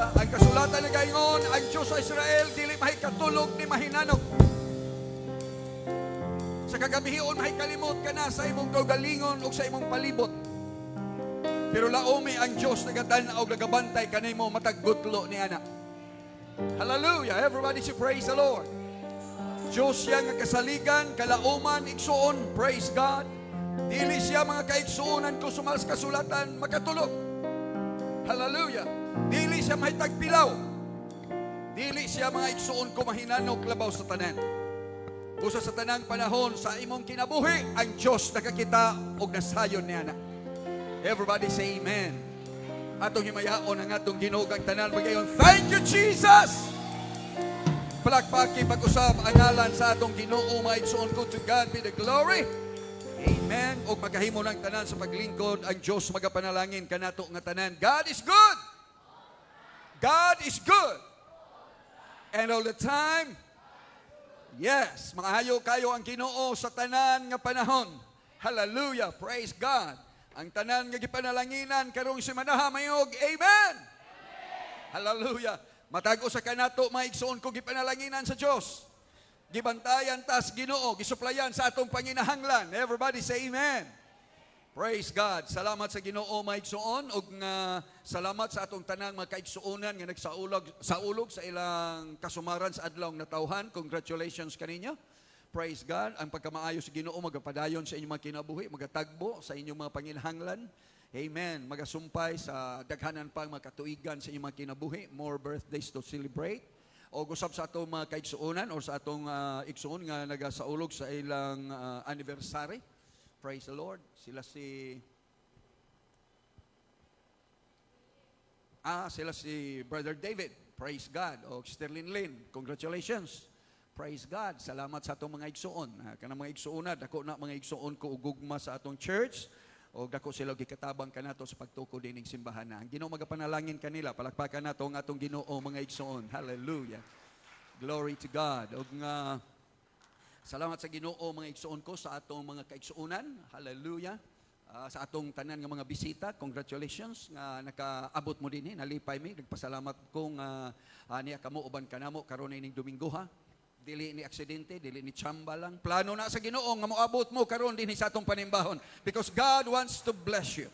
Hallelujah. Ang kasulatan na gayon, ang Diyos sa Israel, dili mahikatulog ni mahinanok. Sa kagabihion, mahikalimot ka na sa imong kaugalingon o sa imong palibot. Pero laomi ang Diyos nagatanaw og nagabantay kanimo matagutlo ni anak. Hallelujah. Everybody should praise the Lord. Diyos siya nga kasaligan, kalauman, igsuon. Praise God. Dili siya mga kaigsuonan ko sumalas kasulatan makatulog. Hallelujah. Dili siya mahitagpilaw. Dili siya mga igsuon ko mahinanok labaw sa tanan. Busa sa tanang panahon sa imong kinabuhi, ang Diyos nakakita og nasayon ni anak. Everybody say amen. Atong himayaon ang atong Ginoo kang tanan magayon. Thank you Jesus. Palakpaki pag-usab ang ngalan sa atong Ginoo mga igsuon ko. To God be the glory. Amen. Og magahimo ng tanan sa paglingkod ang Diyos magapanalangin kanato nga tanan. God is good. God is good. And all the time. Yes, maayo kayo ang Ginoo sa tanan nga panahon. Hallelujah, praise God. Ang tanan nga gipanalanginan karong semana mayog. Amen. Hallelujah. Matago sa kanato maigsoon ko gipanalanginan sa Dios. Gibantayan tas Ginoo, gisuplayan sa atong panginahanglan. Everybody say amen. Praise God. Salamat sa Ginoo maigsoon ug salamat sa atong tanang mga kaigsuonan nga nagsaulog sa ilang kasumaran sa adlaw nga tawhan. Congratulations kaninyo. Praise God. Ang pagkamaayo sa Ginoo magapadayon sa inyong mga kinabuhi, magatagbo sa inyong mga panginahanglan. Amen. Magasumpay sa daghanan pang mga katuigan sa inyong mga kinabuhi, more birthdays to celebrate. O gusab sa atong mga kaigsuonan o sa atong igsuon nga nagasaulog sa ilang anniversary. Praise the Lord. Sila si Brother David. Praise God. O Sterling Lynn. Congratulations. Praise God. Salamat sa atong mga igsuon. Kanang mga igsuon dako na mga igsuon ko ugugma sa atong church. O dako sila gikatabang kanato sa pagtuko dining simbahan na. Ang Ginoo magapanalangin kanila. Palakpakan nato ang atong Ginoo mga igsuon. Hallelujah. Glory to God. Og nga salamat sa Ginoo mga igsuon ko sa atong mga kaigsuonan. Hallelujah. Sa atong tanan nga mga bisita, congratulations nga nakaabot mo dinhi, nalipay mi. Nagpasalamat ko nga niya kamo uban kanamo karon ining Domingo ha. Dili ni aksidente, dili ni tsamba lang. Plano na sa Ginoo nga moabot mo karon dinhi sa atong panimbahon because God wants to bless you.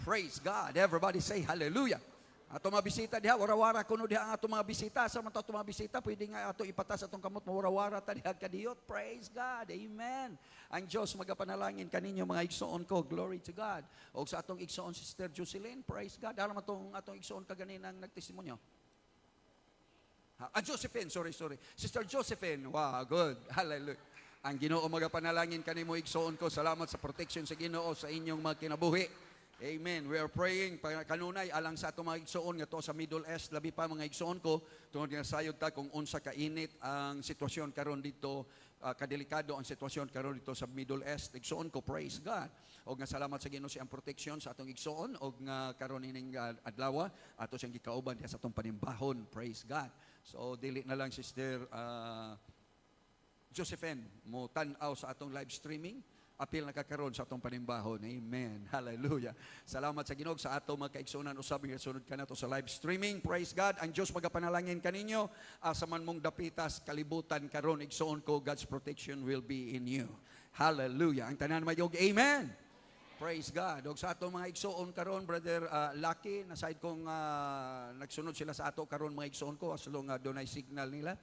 Praise God. Everybody say hallelujah. Ato mga bisita diha, warawara kuno diha ang ato mga bisita. Sa mga ato mga bisita, pwede nga ato ipatas atong kamot, warawara ta diha kadiyot. Praise God. Amen. Ang Diyos magapanalangin kaninyo mga igsoon ko. Glory to God. O sa atong igsoon, Sister Jocelyn, praise God. Alam atong igsoon kaganinang nagtestimonyo. Josephine, sorry. Sister Josephine, wow, good. Hallelujah. Ang Ginoo magapanalangin kanimo igsoon ko. Salamat sa protection sa Ginoo sa inyong mga kinabuhi. Amen. We are praying kanunay alang sa atong mga igsoon nga to sa Middle East labi pa mga igsoon ko tungod nga sayod ta kung unsa kainit ang sitwasyon karon dito kadelikado ang sitwasyon karon dito sa Middle East. Igsoon ko, praise God. Og nga salamat sa Ginoo sa protection sa atong igsoon og nga karon ining adlaw ato siyang gikauban diha sa atong panimbahon. Praise God. So dili na lang Sister Josephine mo tan-aw sa atong live streaming. Apil na kakaroon sa atong panimbahon. Amen. Hallelujah. Salamat sa Ginoo sa atong mga kaigsuonan usab nga sunod kanato sa live streaming. Praise God. Ang Dios magapanalangin kaninyo asa man mong dapitas kalibutan karon igsuon ko God's protection will be in you. Hallelujah. Ang tanan mayog amen. Praise God. Og sa atong mga igsuon karon Brother Lucky na side kong nagsunod sila sa ato karon mga igsuon ko as long dunay signal nila.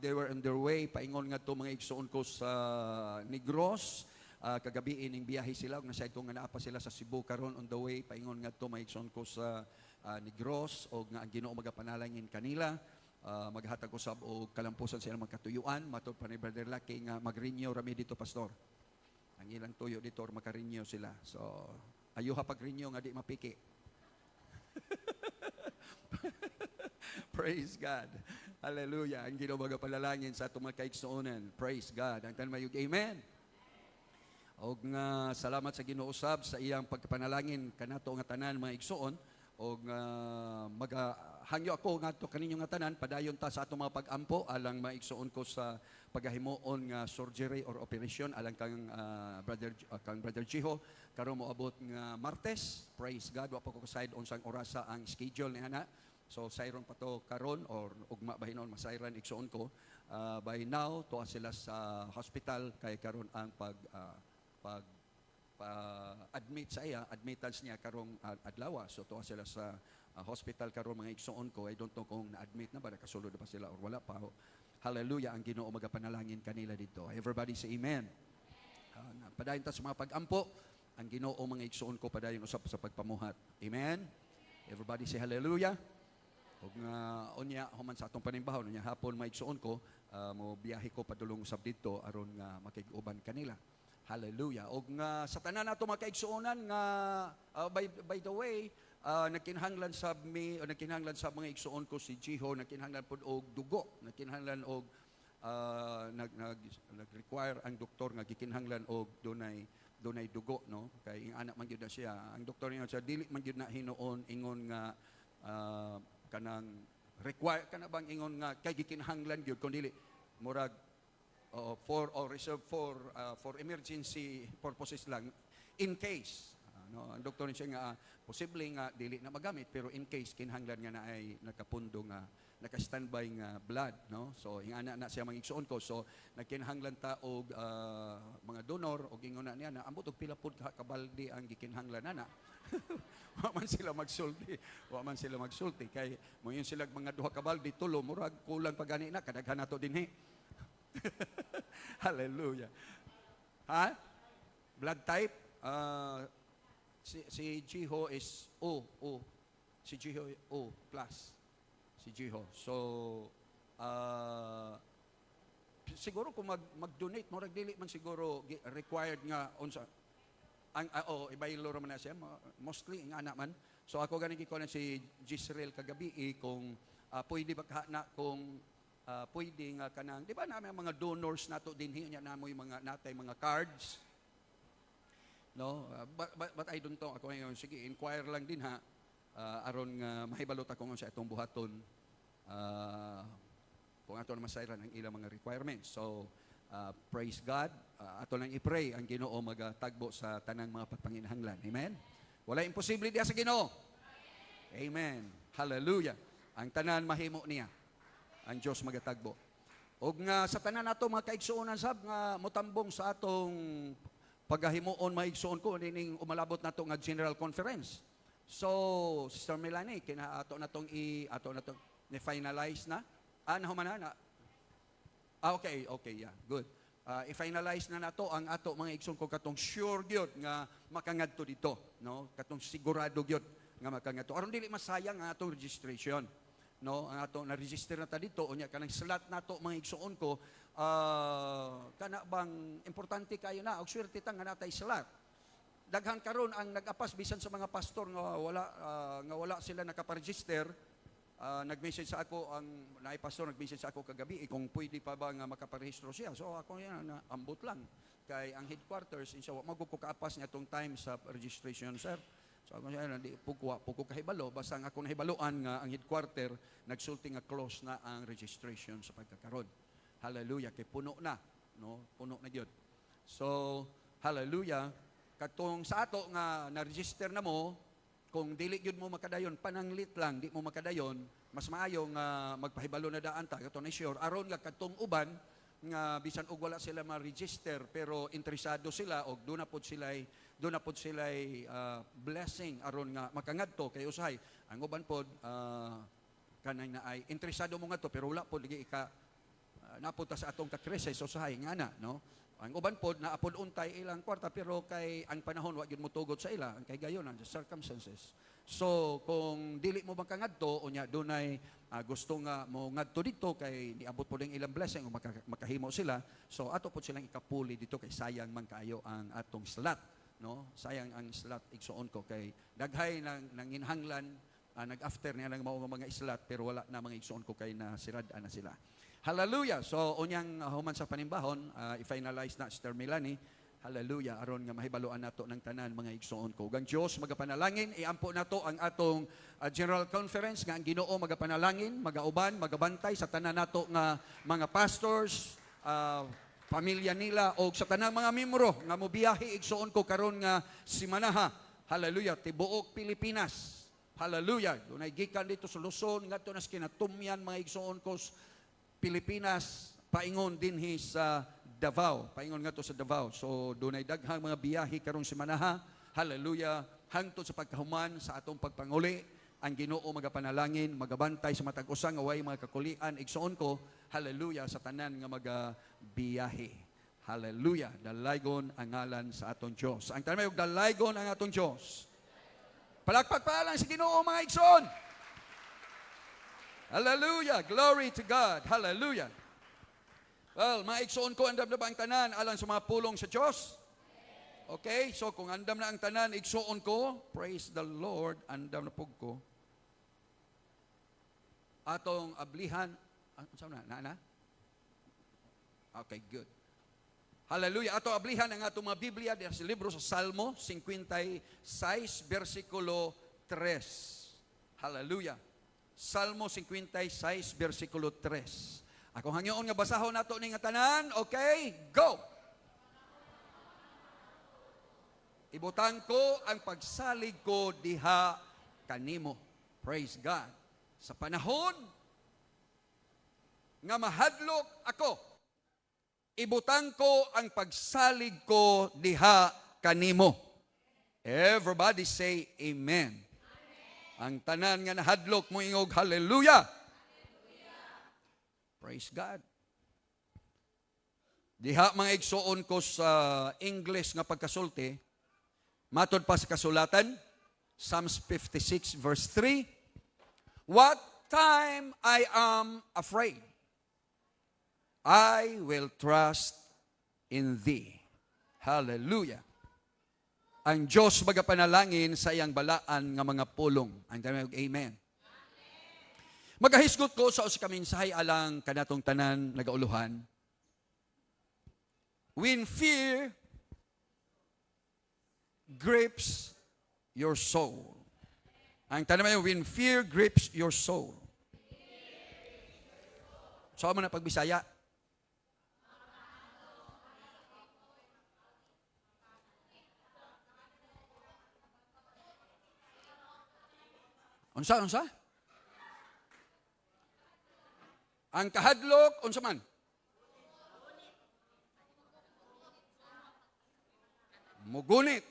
They were on their way paingon nga to mga igsuon ko sa Negros. Kagabi ining biyahe sila ug nasayod ko nga naa pa sila sa Cebu karon on the way paingon nga to maigsoon ko sa Negros og nga ang Ginoo magapanalangin kanila maghatag usab og kalampusan sa ilang magkatuyuan matud pa ni Brother Lucky nga mag-renew rami dito pastor ang ilang tuyo dito or maka-renew sila so ayuha pag-renew nga di mapiki. Praise God. Hallelujah. Ang Ginoo magapanalangin sa atong mga kaigsuonan. Praise God. Ang tanan mayug amen. Og nga salamat sa Ginoo usab sa iyang pagpanalangin kanato nga tanan mga igsuon og magahangyo ako ngadto kaninyo nga tanan padayon ta sa atong mga pag-ampo alang maigsuon ko sa pagahimuon nga surgery or operation alang kang brother Jiho karon moabot nga Martes. Praise God. Wa pa ko side unsang orasa ang schedule ni ana. So sayron pa to karon or ugma bahinon masayran igsuon ko. By now tuwa sila sa hospital kay karon ang admit sa iya, admittance niya karong adlaw. So tuwa sila sa hospital karon mga igsuon ko. I don't know kung na-admit na ba, nakasulod na ba sila or wala pa. Hallelujah, ang Ginoo magapanalangin kanila dito. Everybody say amen. Padayon ta sa mga pag-ampo, ang Ginoo mga igsuon ko padayon usab sa pagpamuhat. Amen. Everybody say hallelujah. Og nga unya human sa atong panimbahon unya hapon maigsuon ko mo biyahe ko padulong usab didto aron nga makig-uban kanila. Hallelujah. Og nga sa tanan nato mga kaigsuonan nga by the way nagkinahanglan sa mga igsuon ko si Jiho, nagkinahanglan pod og dugo, nagkinahanglan og nag-require ang doktor nga gikinahanglan og dunay dugo, no, kay ang anak man gyud na siya. Ang doktor niya sa dili man gyud na hinuon ingon nga kanang require kana bang ingon nga kay gikinahanglan gyud kun dili murag for or reserve for emergency purposes lang in case no. Ang doktor niya nga posible nga dili na magamit pero in case kinahanglan nga na ay nakapundo nga naka-standby nga blood, no. So ingana na siya mangigsuon ko, so nagkinahanglan ta og mga donor og ingon na niya na ambot og pila pud ka kabaldi ang gikinahanglan nana. Wa man sila magsulti kay moyon sila mga duha ka balde tulo murag kulang pa gani na kadaghan nato dinhi. Hallelujah. Ha? Blood type si Jiho is O. Si Jiho O plus. Si Jiho. So siguro kung mag-donate murag dili man siguro required nga unsa ang ibaylo ra man na siya mostly ang anak man. So ako ganing gikuan si Gisrael kagabi kung pwede ba na kung pwede nga kanang di ba namin mga donors nato dinhi nya namoy mga natay mga cards, no. But I don't know ako ngayon sige inquire lang din ha aron nga mahibalot ako nga sa itong buhaton kung ato na masayran ang ilang mga requirements. So praise God. Ato lang i-pray ang Ginoo magatagbo sa tanang mga pagpanginahanglan. Amen? Wala imposible diya sa Ginoo. Amen. Hallelujah. Ang tanan mahimo niya. Ang Diyos magatagbo. Og nga sa tanan nato mga kaigsuonan sab nga motambong sa atong paghahimuon maigsuon ko ning umalabot nato nga General Conference. So Sister Melanie ato natong ni-finalize na. Nahuman na. Okay, yeah, good. I-finalize na nato ang ato mga igsoon ko katong sure gyud nga makangadto dito, no? Katong sigurado gyud nga makangadto. Aron dili masayang ang atong registration, no? Ang ato na-register na ta dito unya kanang slot nato mga igsoon ko kana bang importante kayo na og swerte ta nga natay slot. Daghan karon ang nag-apas bisan sa mga pastor nga wala sila nakaparegister. Nag-message sa ako ang naipastor, nag-message sa ako kagabi kung pwede pa ba nga makaparehistro siya. So ako yan na ambot lang kay ang headquarters insya Allah magkukaapas niya tong time sa registration, sir. So ako yan di pugo kahibalo basta ang ako nahibaloan nga ang headquarter nagsulti nga close na ang registration sa pagkakaron. Hallelujah, kay puno na, no? Puno na gyud. So hallelujah, katong sa ato nga na-register na mo. Kung dili gyud mo makadayon, pananglit lang, di mo makadayon, mas maayo nga magpahibalo na daan ta, kato na sure. Aron nga katong uban, nga bisan og wala sila ma-register, pero interesado sila, og doon na pod sila'y blessing, aron nga makangadto, kay usahay. Ang uban pod, kanang na ay, interesado mo nga to, pero wala pod, napunta sa atong kakrisis, usahay nga na, no? Ang uban pod na apod untay ilang kwarta pero kay ang panahon wa gyud motugot sa ila ang kay gayon ang circumstances. So kung dili mo bang kangadto unya dunay gusto nga mo ngadto dito kay niabot pod ang ilang blessing o makahimo sila. So ato pod silang ikapuli dito kay sayang man kaayo ang atong slot, no? Sayang ang slot igsuon ko kay daghay nang nanginhanglan nag-after niya ng mga slot pero wala na mga igsuon ko kay nasirad-an na sila. Hallelujah. So, unyang human sa panimbahon, i-finalize na Sister Melanie. Hallelujah. Aron nga mahibaluan nato ng tanan mga igsoon ko. Ang Dios magapanalangin, iampo nato ang atong General Conference nga ang Ginoo magapanalangin, magauban, magabantay sa tanan nato nga mga pastors, pamilya nila o sa tanang mga miyembro nga mobiyahe igsoon ko karon nga simanaha. Hallelujah. Tibuok Pilipinas. Hallelujah. Dunay gikan dito sa Luzon, ngadto na sa kinatumyan mga igsoon ko sa Pilipinas, paingon dinhi sa Davao. Paingon ngadto sa Davao. So dunay daghang mga biyahe karong semana. Hallelujah. Hangtod sa pagkahuman sa atong pagpanguli, ang Ginoo magapanalangin, magabantay sa matag usa nga way mga kakulian igsoon ko. Hallelujah sa tanan nga magabiyahe. Hallelujah. Dalaygon ang ngalan sa aton Dios. Ang tanan may dalaygon ang aton Dios. Palakpak pa lang sa Ginoo mga igsoon. Hallelujah. Glory to God. Hallelujah. Well, mga igsoon ko, andam na ba ang tanan alang sa mga pulong sa Diyos? Okay, so kung andam na ang tanan, igsoon ko, praise the Lord, andam na pug ko. Atong ablihan, saan na? Okay, good. Hallelujah. Ato ablihan ang atong mga Biblia sa libro sa Salmo 56 versikulo 3. Hallelujah. Salmo 56 versikulo 3. Akong hangyoon nga basahon nato ning tanan. Okay, go. Ibutang ko ang pagsalig ko diha kanimo. Praise God. Sa panahon nga mahadlok ako, ibutang ko ang pagsalig ko diha kanimo. Everybody say amen. Ang tanan nga nahadlok mo ingog hallelujah. Praise God. Diha mga igsoon ko sa English nga pagkasulti, matod pa sa kasulatan, Psalms 56 verse 3, what time I am afraid, I will trust in Thee. Hallelujah. Ang Diyos magapanalangin sa iyang balaan nga mga pulong. Ang tanong, amen. Magahisgot ko sa usa ka mensahe alang kanatong tanan nagauluhan. When fear grips your soul. Ang tanong mo, when fear grips your soul. So, mo na pagbisaya. Unsa? Ang kahadlok, unsa man? Mugunit.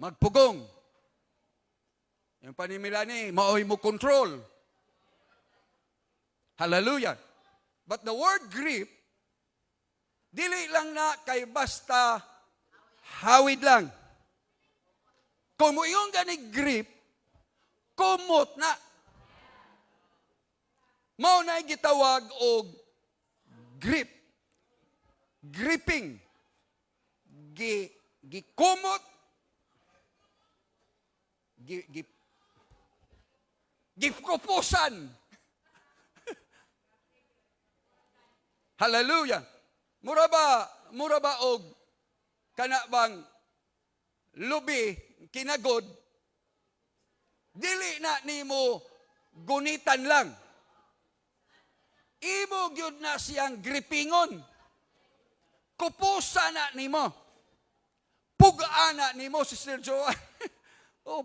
Magpugong. Yung panimila ni, maoy mo control. Hallelujah. But the word grip, dili lang na kay basta hawid lang. Kung mo yung gani grip, kumot na. Mao na gitawag og grip. Gripping. Gikumot. Gikupusan. Hallelujah. Mura ba og kana bang lubi kinagod, dili na nimo gunitan lang. Imo gyud na siyang gripingon. Kupusa na nimo. Pugaan na nimo, Sister Joanne. Oh,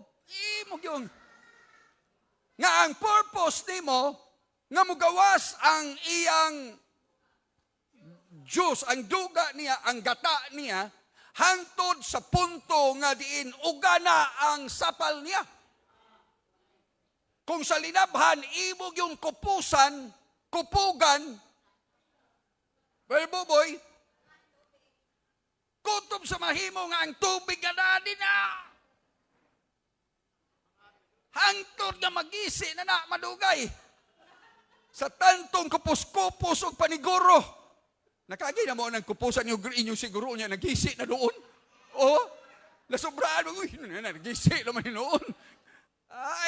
imo gyud. Nga ang purpose nimo, nga mugawas ang iyang Diyos, ang duga niya, ang gata niya, hangtod sa punto nga diin ugana ang sapal niya. Kung sa linabhan, imog yung kupugan, well, boy, kutob sa mahimo nga ang tubig nga dadi na. Hangtod na magisi na madugay. Sa tantong kupus-kupus o paniguro. Nakagi na mo ng kupusan inyong siguro niya, nagisi na doon. Oh, nasobraan mo, nagisi naman noon.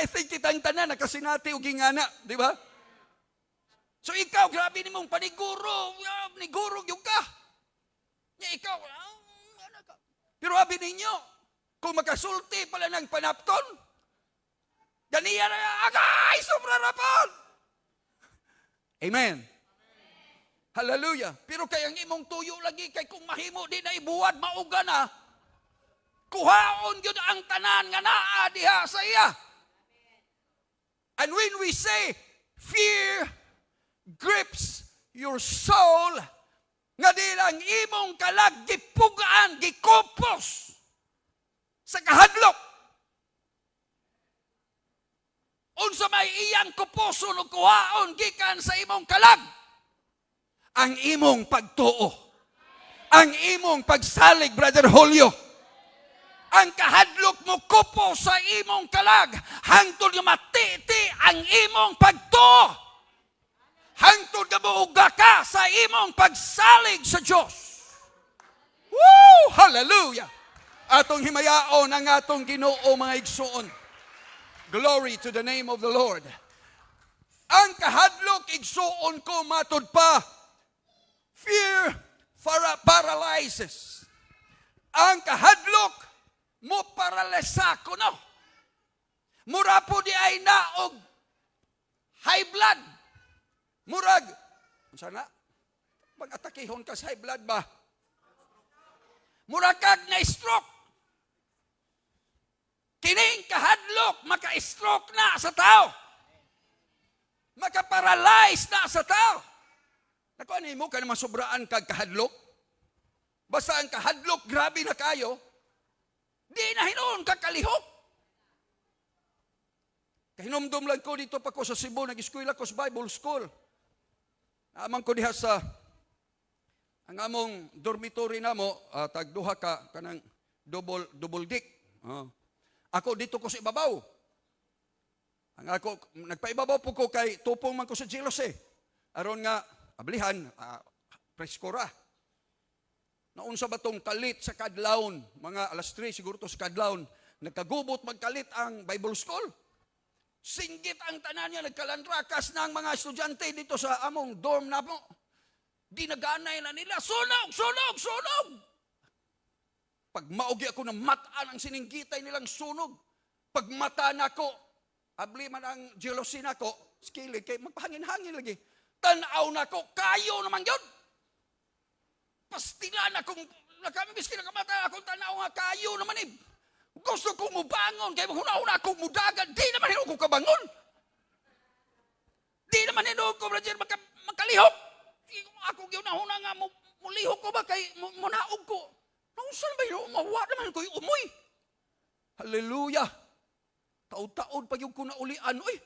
I think kitang tanan, nakasinati o gingana, di ba? So ikaw, grabe ni mong paniguro yung ka. Ikaw, pero abi ninyo, kung makasulti pala ng panapton, ganiya na, agay, sobra na po. Amen. Hallelujah. Pero kaya ang imong tuyo lagi kay kung mahimo di na ibuwad mauga na. Kuhaon yun ang tanan nga naa diha sa iya. And when we say fear grips your soul, nga di lang imong kalag gipugaan, gikupos sa kahadlok. Unsa may iyang kuposon o kuhaon gikan sa imong kalag? Ang imong pagtuo. Ang imong pagsalig, Brother Julio. Ang kahadlok mo kupo sa imong kalag, hangtod nga matiti ang imong pagtuo. Hangtod nga muuga ka sa imong pagsalig sa Diyos. Woo! Hallelujah! Atong himayaon ang atong Ginoo, mga igsoon. Glory to the name of the Lord. Ang kahadlok, igsoon ko, matod pa, fear paralyzes. Ang kahadlok, mo paralisa ko, no? Mura po di ay naog high blood. Murag, sana, pag-atakihon ka sa high blood ba? Murakag na stroke. Kining kahadlok, maka-stroke na sa tao. Maka-paralyze na sa tao. Naku, ano mo ka naman sobraan kag kahadlok? Basta ang kahadlok, grabe na kayo, di na hinoon kakalihok. Kahinumdum lang ko dito pa ko sa Cebu, nag-eskwela ko sa Bible School. Amang ko diha sa, ang among dormitory namo, tagduha ka, kanang double dick. Ako dito ko sa ibabaw. Ang ako, nagpaibabaw po ko kay tupong man ko sa Jelos eh. Aron nga, ablihan, presko ra. Naunsa ba tong kalit sa kadlawon, mga alas 3 siguro to sa kadlawon, nagkagubot magkalit ang Bible School. Singgit ang tanan niya, nagkalandrakas ng mga estudyante dito sa among dorm na mo. Dinaganay na nila, sunog, sunog, sunog! Pag maugi ako ng mataan ang sininggitay nilang sunog, pag mata na ko, abli man ang jealousy na ko, skilly, kay magpahangin-hangin lagi. Tanaw na ko, kayo naman yun! Pastilan akong, nakambis kinakamata akong tanaw nga kayo naman eh. Gusto kong mubangon, kaya huna-huna akong mudagan, di naman hinuog ko kabangon. Di naman hinuog ko, brother, makalihok. Ako huna-huna nga, mulihok ko ba, kay munaog ko. Nung saan ba hinuog, mawa naman ko yung umoy. Hallelujah. Taod-taod pa yung kunaulian, oy.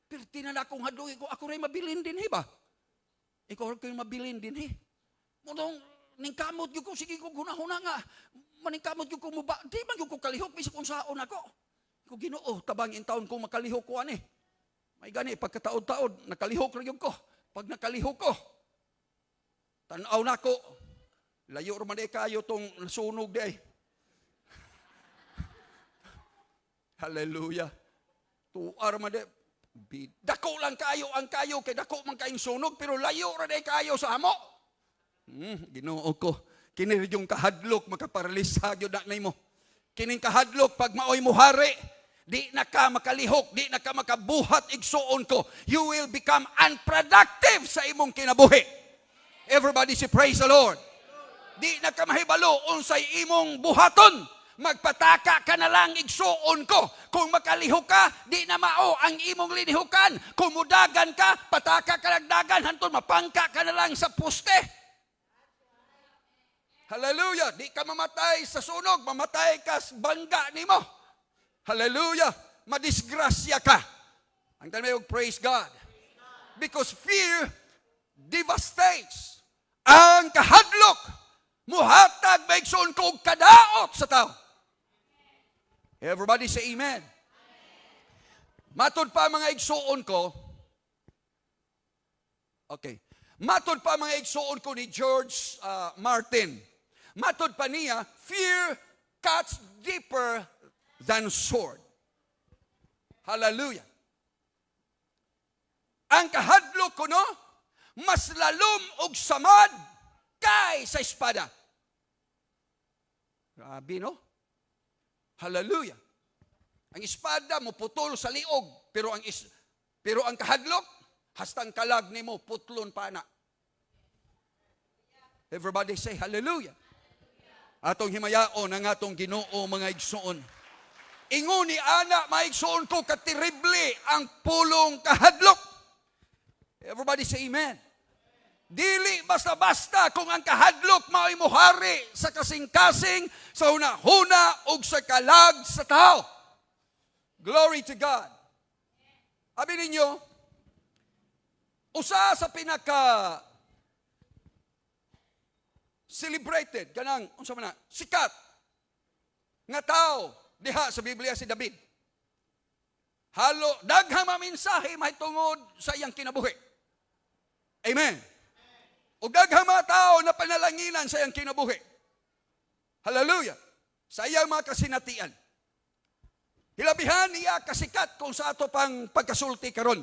Pero tinala akong hadlong ko, ako rin mabilin din, ba? Ikaw rin mabilin din, Mudong, ningkamot yung ko, sige ko hunahuna nga, maningkamot yung ko mo ba, di man yung ko kalihok, bisa kung saon ako. Ikaw Ginoo, tabangin taon kong makalihok ko, May gani, pagkataod-taod, nakalihok rin yung ko. Pag nakalihok ko, tanaw na ko, layo naman kayo tong nasunog di. Hallelujah. Tuar man di. Dako lang kayo ang kayo, kay dako man kayong sunog, pero layo rin kayo sa hamo. Ginoo ko, kini yung kahadlok, makaparalisa yun na mo. Kining kahadlok, pag maoy mo hari, di na ka makalihok, di na ka makabuhat, igsuon ko, you will become unproductive sa imong kinabuhi. Everybody say, praise the Lord. Di na ka mahibalo, unsay imong buhaton, magpataka ka na lang, igsuon ko. Kung makalihok ka, di na mao ang imong linihukan. Kung mudagan ka, pataka ka nagdagan, hantun mapangka ka na lang sa poste. Hallelujah. Di ka mamatay sa sunog, mamatay ka sa bangga nimo. Hallelujah. Madisgrasya ka. Ang tanong praise God. Because fear devastates. Ang kahadlok, muhatag maigsoon ko kadaot sa tao. Everybody say amen. Matod pa mga igsuon ko. Okay. Matod pa mga igsuon ko ni George Martin. Matod pa niya, fear cuts deeper than sword. Hallelujah. Ang kahadlok ko, mas lalom og samad kay sa espada. Grabe, no? Hallelujah. Ang espada mo putol sa liog, pero ang kahadlok hastang kalag nimo putlon pa na. Everybody say hallelujah. Atong himayaon ang atong Ginoo mga igsoon. Ingon ni ana maigsoon ko katirible ang pulong kahadlok. Everybody say amen. Dili basta-basta kung ang kahadlok mao'y mohari sa kasing-kasing, sa hunahuna ug sa kalag sa tao. Glory to God. Abi ninyo, usa sa pinaka celebrated kanang unsa man na sikat nga tao diha sa Biblia si David. Halo daghang maminsahe mahitungod sa iyang kinabuhi. Amen. Ug daghang mga tao na panalanginan sa iyang kinabuhi. Hallelujah. Sa iyang mga kasinatian. Hilabihan niya kasikat kung sa ato pang pagkasulti karon.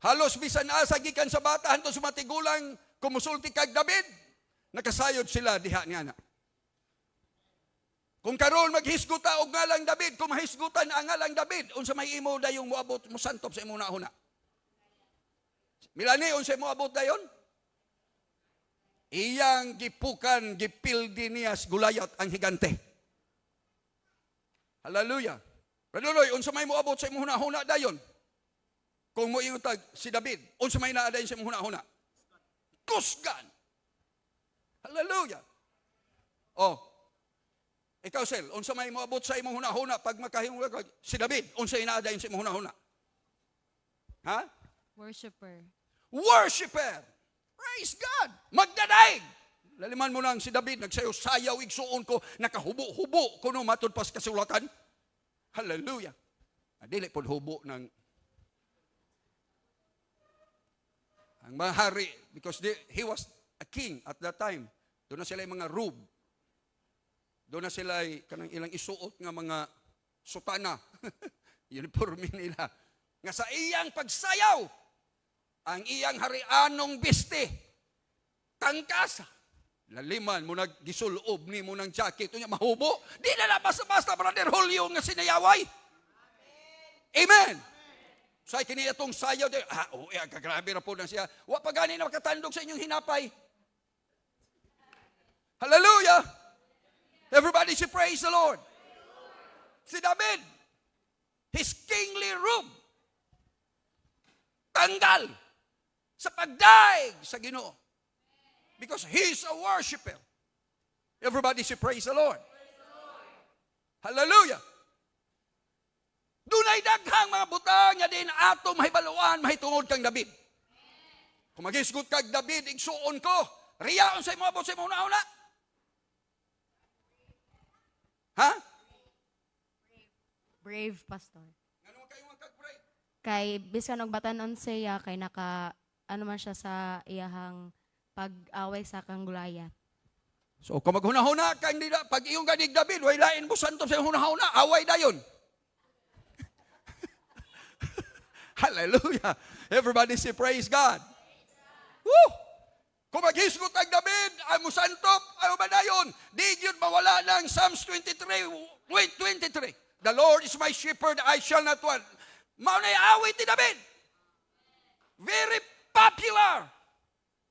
Halos bisan asa gikan sa bata hantud sa matigulang kumusulti kag David, nakasayod sila diha niya na. Kung karon maghisguta og ngalang David, kung mahisgutan ang ngalang David, unsa may imo dayong moabot mo santop sa imo nahuna? Milani unsa mo abot dayon? Iyang gipukan gipildi niya sa Gulayat ang higante. Hallelujah. Raduloy, unsa may moabot sa imong hunahuna dayon? Kung mo ingutag si David, unsa may naa dayon sa imong hunahuna? Kusgan. Hallelujah. Oh. Ikaw sel, unsa may moabot sa imong hunahuna pag makahimong si David, unsa naa dayon sa imong hunahuna? Ha? Worshipper. Worshipper. Praise God. Magdadaig. Laliman mo lang si David, nagsayaw-sayaw, igsuon ko, nakahubo-hubo, kuno matod pas kasulatan. Hallelujah. Dili po hubo ng ang mga hari, because he was a king at that time. Doon na sila yung mga robe. Doon na sila kanang ilang isuot nga mga sutana. Uniforme nila. Nga sa iyang pagsayaw, ang iyang harianong biste, tangkasa. Laliman mo nagisulob ni mo ng jacket, niya mahubo. Di na basta-basta, Brother Julio, nga sinayaway. Amen. So ay kini itong sayaw, kagrabe na po na siya. Wa pa gani na makatandog sa inyong hinapay. Hallelujah. Everybody say praise the Lord. Si David, his kingly robe, tanggal sa pagdaig sa Ginoo. Because he's a worshiper. Everybody say praise the Lord. Hallelujah. Dunay daghang mga butang nga din ato mahibaluan mahitungod kang David. Kung maghisgot kag David, igsuon ko, riyaon sa imo abot sa imo una. Ha? Brave, pastor. Ngano kayo magkag-brave? Kay bisan og batan-on siya kay naka ano man siya sa iyahang pag-away sa kang Gulayat. So kung maghuna-huna ka, hindi na, pag iyong ganig David, way lain mo santo sa huna-huna, away dayon. Hallelujah. Everybody say praise God. Woo! Kung maghisgot ang David, ay mo santop, ay ba dayon? Di yun mawala ng Psalms 23. The Lord is my shepherd, I shall not want. Maunay awit ni David. Very popular.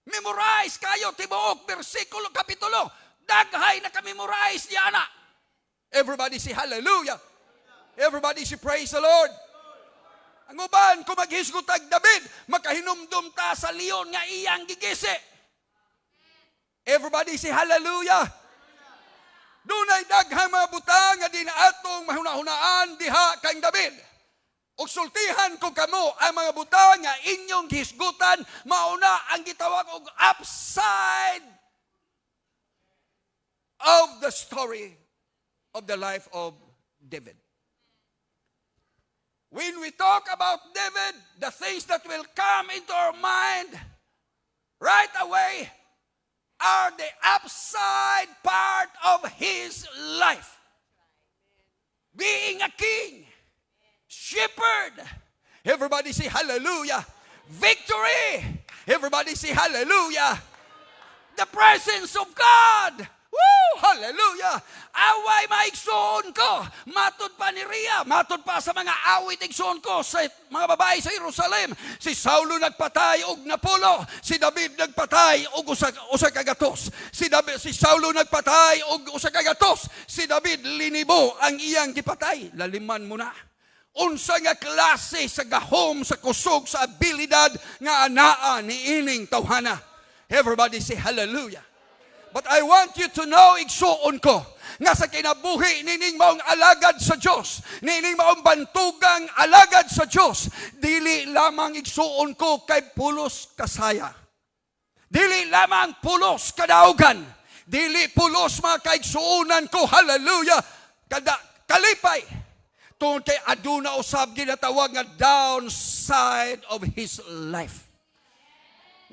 Memorize kayo, tibuok, versikulo, kapitulo. Daghay na ka-memorize niya na. Everybody say hallelujah. Everybody say praise the Lord. Ang uban, kung maghisgot ang David, makahinumdum ta sa leon nga iyang gigisi. Everybody say hallelujah. Dunay daghang mga butang nga din atong mahuna-hunaan diha kang David. Og sultihan ko kamo ang mga butang nga inyong gihisgutan, mauna ang gitawag og upside of the story of the life of David. When we talk about David, the things that will come into our mind right away are the upside part of his life. Being a king, shepherd. Everybody say hallelujah. Victory. Everybody say hallelujah. The presence of God. Woo! Hallelujah! Away maigsoon ko. Matod pa ni Ria, matod pa sa mga awit igsoon ko sa mga babae sa Jerusalem. Si Saulo nagpatay og Napulo. Si David nagpatay og usa ka gatos. Si Saulo nagpatay og usa ka gatos. Si David linibo ang iyang gipatay. Laliman mo na. Unsa nga klase sa gahom, sa kusog, sa abilidad nga anaa ni ining tawhana. Everybody say hallelujah. But I want you to know, igsuon ko, nga sa kinabuhi nining maong alagad sa Diyos, nining maong bantugang alagad sa Diyos, dili lamang igsuon ko kay pulos kasaya. Dili lamang pulos kadaugan. Dili pulos mga kaigsuunan ko, hallelujah, kalipay. Tungkol kay aduna usab ginatawag nga downside of his life.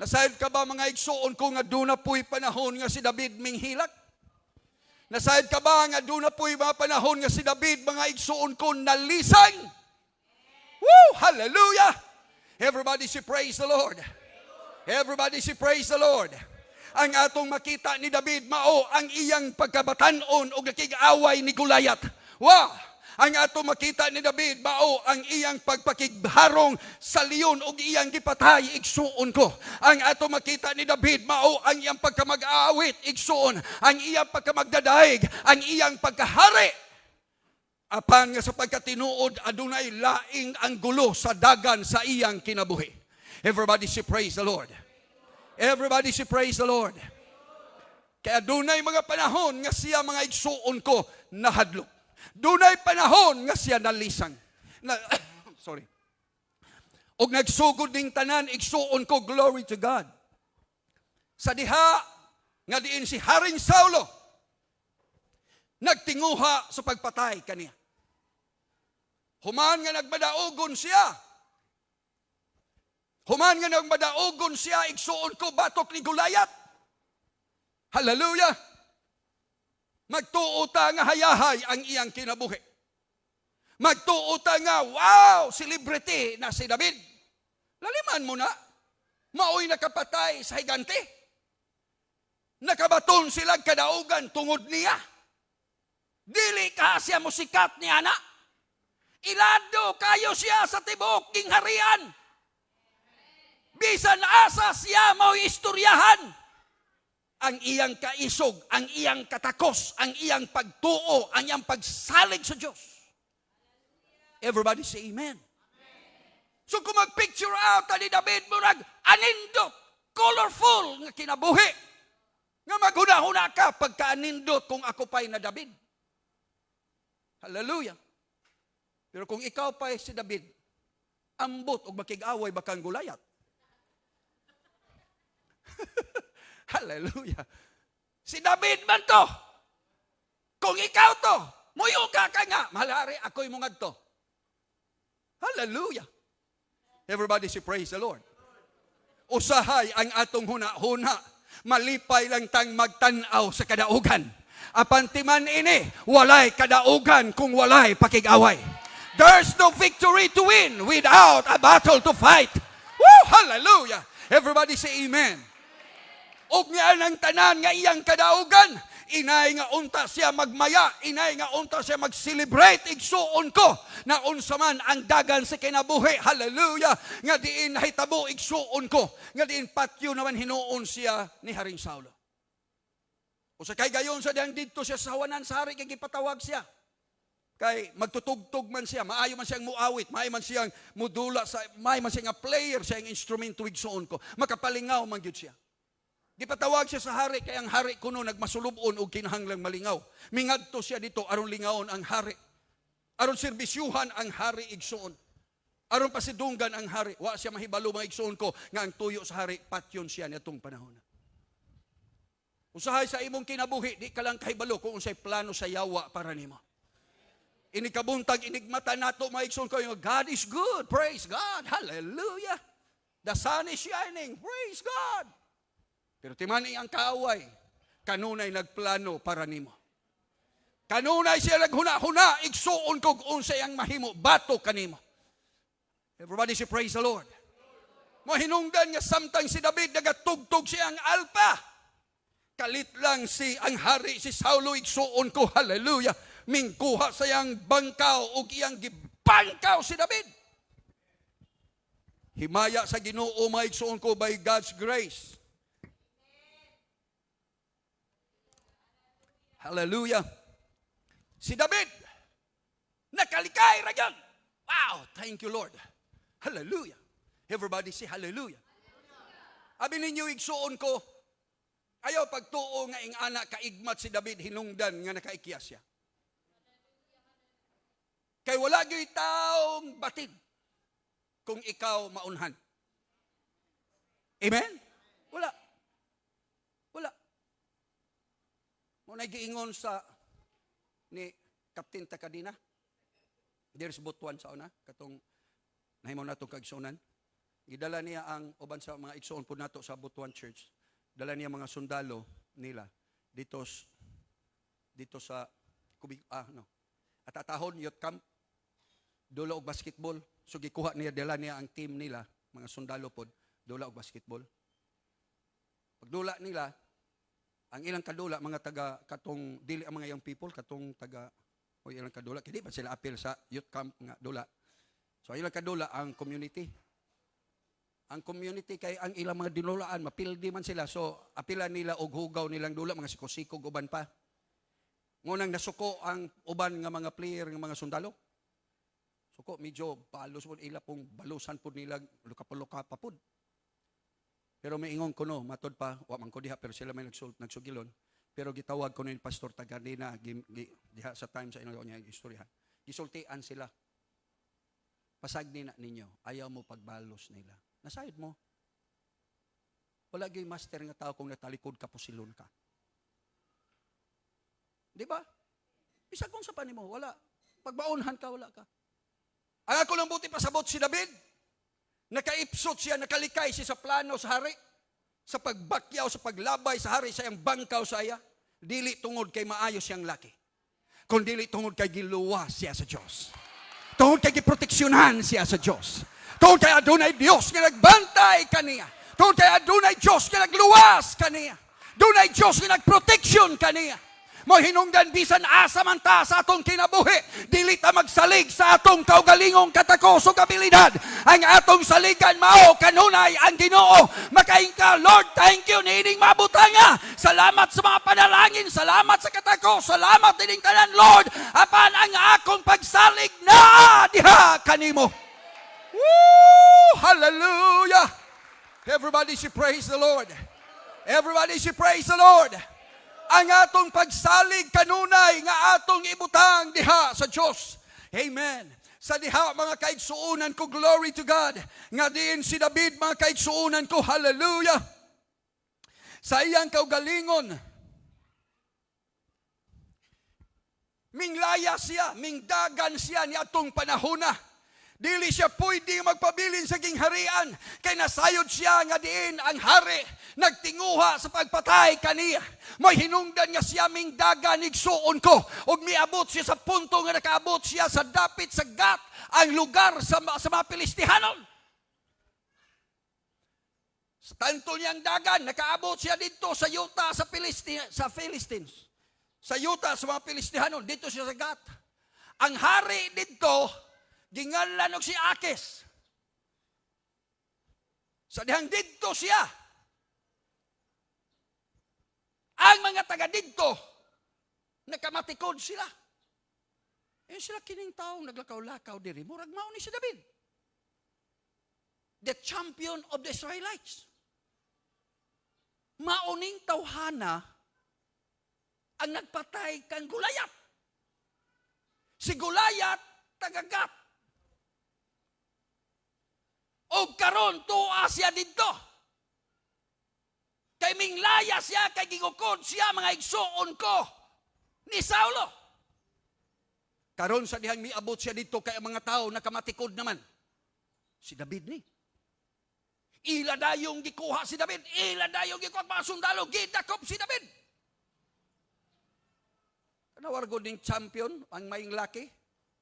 Nasayod ka ba mga igsuon ko nga duna po'y panahon nga si David minghilak? Nasayod ka ba nga duna po'y mga panahon nga si David mga igsuon ko nalisang? Woo! Hallelujah! Everybody say praise the Lord. Everybody say praise the Lord. Ang atong makita ni David mao ang iyang pagkabatanon o nakig-away ni Goliath. Wow! Ang ato makita ni David mao ang iyang pagpakigharong sa leon ug iyang gipatay igsuon ko. Ang ato makita ni David mao ang iyang pagkamag-aawit igsuon, ang iyang pagkamagdadaig, ang iyang pagkahari. Apan nga sa pagkatinuod adunay laing ang gulo sa dagan sa iyang kinabuhi. Everybody say praise the Lord. Everybody say praise the Lord. Kaya adunay mga panahon nga siya mga igsuon ko nahadlok. Dunay panahon nga siya nalisang. Sorry. Og nagsugod ning tanan igsuon ko, glory to God. Sa diha nga diin si Haring Saulo nagtinguha sa pagpatay kaniya. Human nga nagmadaogon siya. Human nga nagmadaogon siya igsuon ko batok ni Goliath. Hallelujah. Magtuota nga hayahay ang iyang kinabuhi. Magtuota nga, wow, celebrity na si David. Laliman mo na, maoy nakapatay sa higante. Nakabaton sila kadaugan tungod niya. Dili ka siya musikat ni ana. Ilado kayo siya sa tibok king harian. Bisan asa siya mao'y istoryahan. Ang iyang kaisog, ang iyang katakos, ang iyang pagtuo, ang iyang pagsalig sa Diyos. Everybody say amen. So kung mag-picture out ni David mo anindot, colorful nga kinabuhi, nga maghuna-huna ka pagka-anindot kung ako pa'y na David. Hallelujah. Pero kung ikaw pa'y si David, ambot o makig-away bakang Goliath. Hallelujah. Si David man to. Kung ikaw to, muyo ka nga, malari ako'y mungad to. Hallelujah. Everybody say praise the Lord. Usahay ang atong huna-huna. Malipay lang tang magtanaw sa kadaugan. Apantiman ini, walay kadaugan kung walay pakig-away. There's no victory to win without a battle to fight. Woo! Hallelujah. Everybody say amen. Og nga ng tanan nga iyang kadaugan, inay nga unta siya magmaya, inay nga unta siya mag-celebrate, igsuon ko, na unsa man ang dagan sa kinabuhi, hallelujah, nga diin nahitabo, igsuon ko, nga diin patyo naman hinuon siya ni Haring Saulo. O sa kay gayon sa diyang dito siya sa hawanan sa hari, kay gipatawag siya. Kay magtutugtog man siya, maayo man siyang muawit, maayo man siyang mudula, maayo man siyang player, siyang instrumento, igsuon ko, makapalingaw man gyud siya. Gipatawag siya sa hari, kaya ang hari kuno nagmasulubon o kinahanglang malingaw. Mingadto siya dito, aron lingaon ang hari. Aron serbisyuhan ang hari igsoon. Aron pasidunggan ang hari. Wa siya mahibalo mga igsoon ko, nga ang tuyo sa hari, patyon siya nitong panahon. Usahay sa imong kinabuhi, di ka lang kahibalo kung unsay plano sa yawa para nimo. Inikabuntag, inigmata nato mga igsoon ko, God is good, praise God, hallelujah. The sun is shining, praise God. Pero timani ang kaaway, kanunay nagplano para nimo. Kanunay siya naghuna-huna, igsuon kog unsay ang mahimo, bato kanimo. Everybody say praise the Lord. Mo hinungdan nga samtang si David nagatugtog siya ang alpa. Kalit lang ang hari si Saulo igsuon ko, hallelujah. Mingkuha sa iyang bangkaw ug iyang gibangkaw si David. Himaya sa Ginoo maigsuon ko by God's grace. Hallelujah. Si David, nakalikay ra gyud. Wow, thank you Lord. Hallelujah. Everybody say hallelujah. Abi ninyo igsuon ko, ayaw pagtuo nga ing anak kaigmat si David hinungdan nga nakaikyas siya. Kay wala gyud taong batid kung ikaw maunhan. Amen? Wala. Wala. Muna giingon sa ni Captain Takadina. There's butuan sa una katong nahimaw nato kaigsuonan. Gidala niya ang uban sa mga igsuon po nato sa Butuan Church. Dala niya mga sundalo nila dito sa Atatahon youth camp, dula og basketball. So gikuha niya, dala niya ang team nila, mga sundalo pod, dula og basketball. Pagdula nila, ang ilang kadula mga taga katong dili ang mga young people katong taga o ilang kadula kini pa sila apil sa youth camp nga dula. So ilang kadula ang community. Ang community kay ang ilang mga dinulaan, mapildi man sila. So, apilan nila og hugaw nilang dula, mga sikosikog uban pa. Ngunang nasuko ang uban nga mga player, nga mga sundalo. Suko, medyo balos po, ila pong balusan po nila, luka-luka pa po. Pero may ingon ko no, matod pa, waman ko diha, pero sila may nagsugilon. Pero gitawag ko ni Pastor Tagadina, diha sa time sa inyo niya, istorya. Gisultian sila. Pasag nina ninyo, ayaw mo pagbalos nila. Nasayod mo. Wala gyud master nga tao kung natalikod ka pusilon ka. Di ba? Isa kung sa panimo, wala. Pagbaunhan ka, wala ka. Ang ako lang buti pasabot si David, nakaipsot siya, nakalikay siya sa plano sa hari, sa pagbakyaw, sa paglabay sa hari, sa iyang bangkaw sa iya, dili tungod kay maayos siyang laki, kundi dili tungod kay giluwa siya sa Diyos. Tungod kay giproteksyonan siya sa Diyos. Tungod kay adunay Dios nga nagbantay kaniya. Tungod kay adunay Dios nga nagluwas kaniya. Dunay Dios nga nagproteksyon kaniya. Mo hinungdan bisan asa man ta sa atong kinabuhi, dili ta magsalig sa atong kaugalingong katakos ug abilidad. Ang atong saligan mao kanunay ang Ginoo. Makaingka, Lord, thank you niining mabutanga. Salamat sa mga panalangin, salamat sa katakos, salamat ining tanan, Lord. Apan ang akong pagsalig na diha kanimo. Woo! Hallelujah! Everybody should praise the Lord. Everybody should praise the Lord. Ang atong pagsalig kanunay nga atong ibutang diha sa Diyos. Amen. Sa diha mga kaigsuunan ko, glory to God. Nga diin si David mga kaigsuunan ko, hallelujah. Sa iyang kaugalingon, minglaya siya, mingdagan siya ni atong panahona. Dili siya pwede magpabilin sa gingharian, kay nasayod siya nga diin ang hari nagtinguha sa pagpatay kaniya. May hinungdan nga siya mingdagan igsuon ko, ug miabot siya sa punto nga nakaabot siya sa dapit sa Gat, ang lugar sa mga Pilistihanon. Sa tanto niyang dagan, nakaabot siya dito sa yuta sa Philistines. Sa yuta sa mga Pilistihanon, dito siya sa Gat. Ang hari dito, gingalan og si Akis. Sa dihang didto siya, ang mga taga didto, nakamatikod sila. Sila kining taong naglakaw-lakaw diri, murag mao ni si David, the champion of the Israelites. Mauning tawhana ang nagpatay kang Gulayat. Si Gulayat, taga Gat. O karon tuwa siya dito. Kay minglaya siya, kay gingukod siya mga igsuon ko ni Saulo. Karon sa dihang miabot siya dito kay mga tao nakamatikod naman. Si David ni. Ila dayong gikuha si David. Ila dayong gikuha mga sundalo. Gidakop si David. Kanawargo ding champion ang maing laki.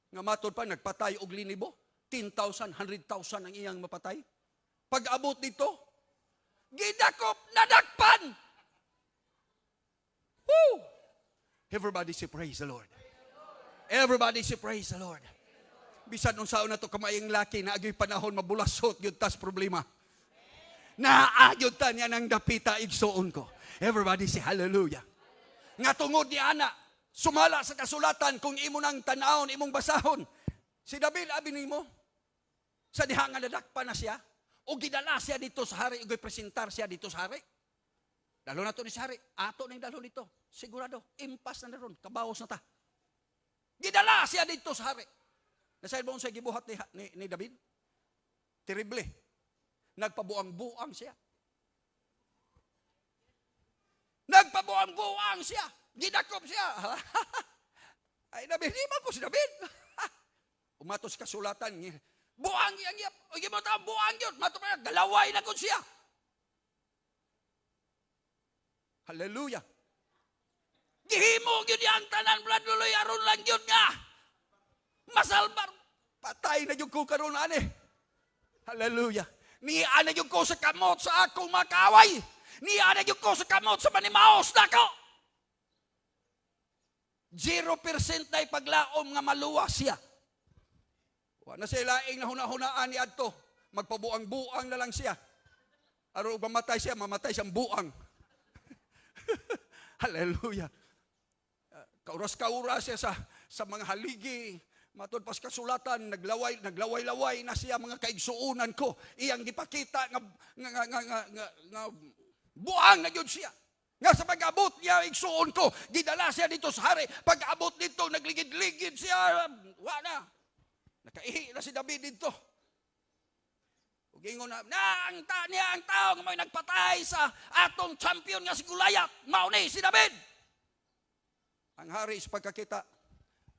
Nga matod pa nagpatay og linibo. 10,000, 100,000 ang iyang mapatay. Pag abot dito, gidakop, nadakpan. Woo! Everybody say praise the Lord. Everybody say praise the Lord. Bisan unsaon na to kamayang laki na agoy panahon mabulasot gyud tas problema. Naayod ta niya ng dapita igsuon ko. Everybody say hallelujah. Nga tungod ni ana, sumala sa kasulatan kung imo nang tanawon, imong basahon. Si David abi nimo sa diha nga nadakpan na siya o gidala siya dito sa hari ugoy presentar siya dito sa hari. Dalo na to ni sa hari, ato ning dalo dito. Sigurado, impas na ron, kabawas na ta. Gidala siya dito sa hari. Nasayad mo sa gibuhat ni David? Terrible. Nagpabuang-buang siya. Nagpabuang-buang siya. Gidakop siya. Ay, David, di man ko si David. Umatos kasulatan niya. Buang yang iyap. O mo ta buang yun. Mato pa galaway na ko siya. Hallelujah. Gihimo yun yung tanan bladuloy aron lang yun nga. Masalbar. Patay na yung ko karon ani. Hallelujah. Ni ana yung ko sa kamot sa akong makaway. Ni ana yung ko sa kamot sa manimaos na ko. 0% na ipaglaom nga maluwas siya. Wa na siya laing na hunahunaan ni adto. Magpabuang-buang na lang siya. Aron mamatay siya, mamatay siyang buang. Hallelujah. Kauras-kauras siya sa mga haligi. Matod pas kasulatan, naglaway-laway na siya mga kaigsuunan ko. Iyang gipakita nga buang na yun siya. Nga sa pag-abot niya, igsuon ko, gidala siya dito sa hari. Pag-abot dito, nagligid-ligid siya. Wala. Nakaihi na si David dito. Ugingon na, ang tao nga may nagpatay sa atong champion nga si Goliath. Mauni si David. Ang hari sa pagkakita,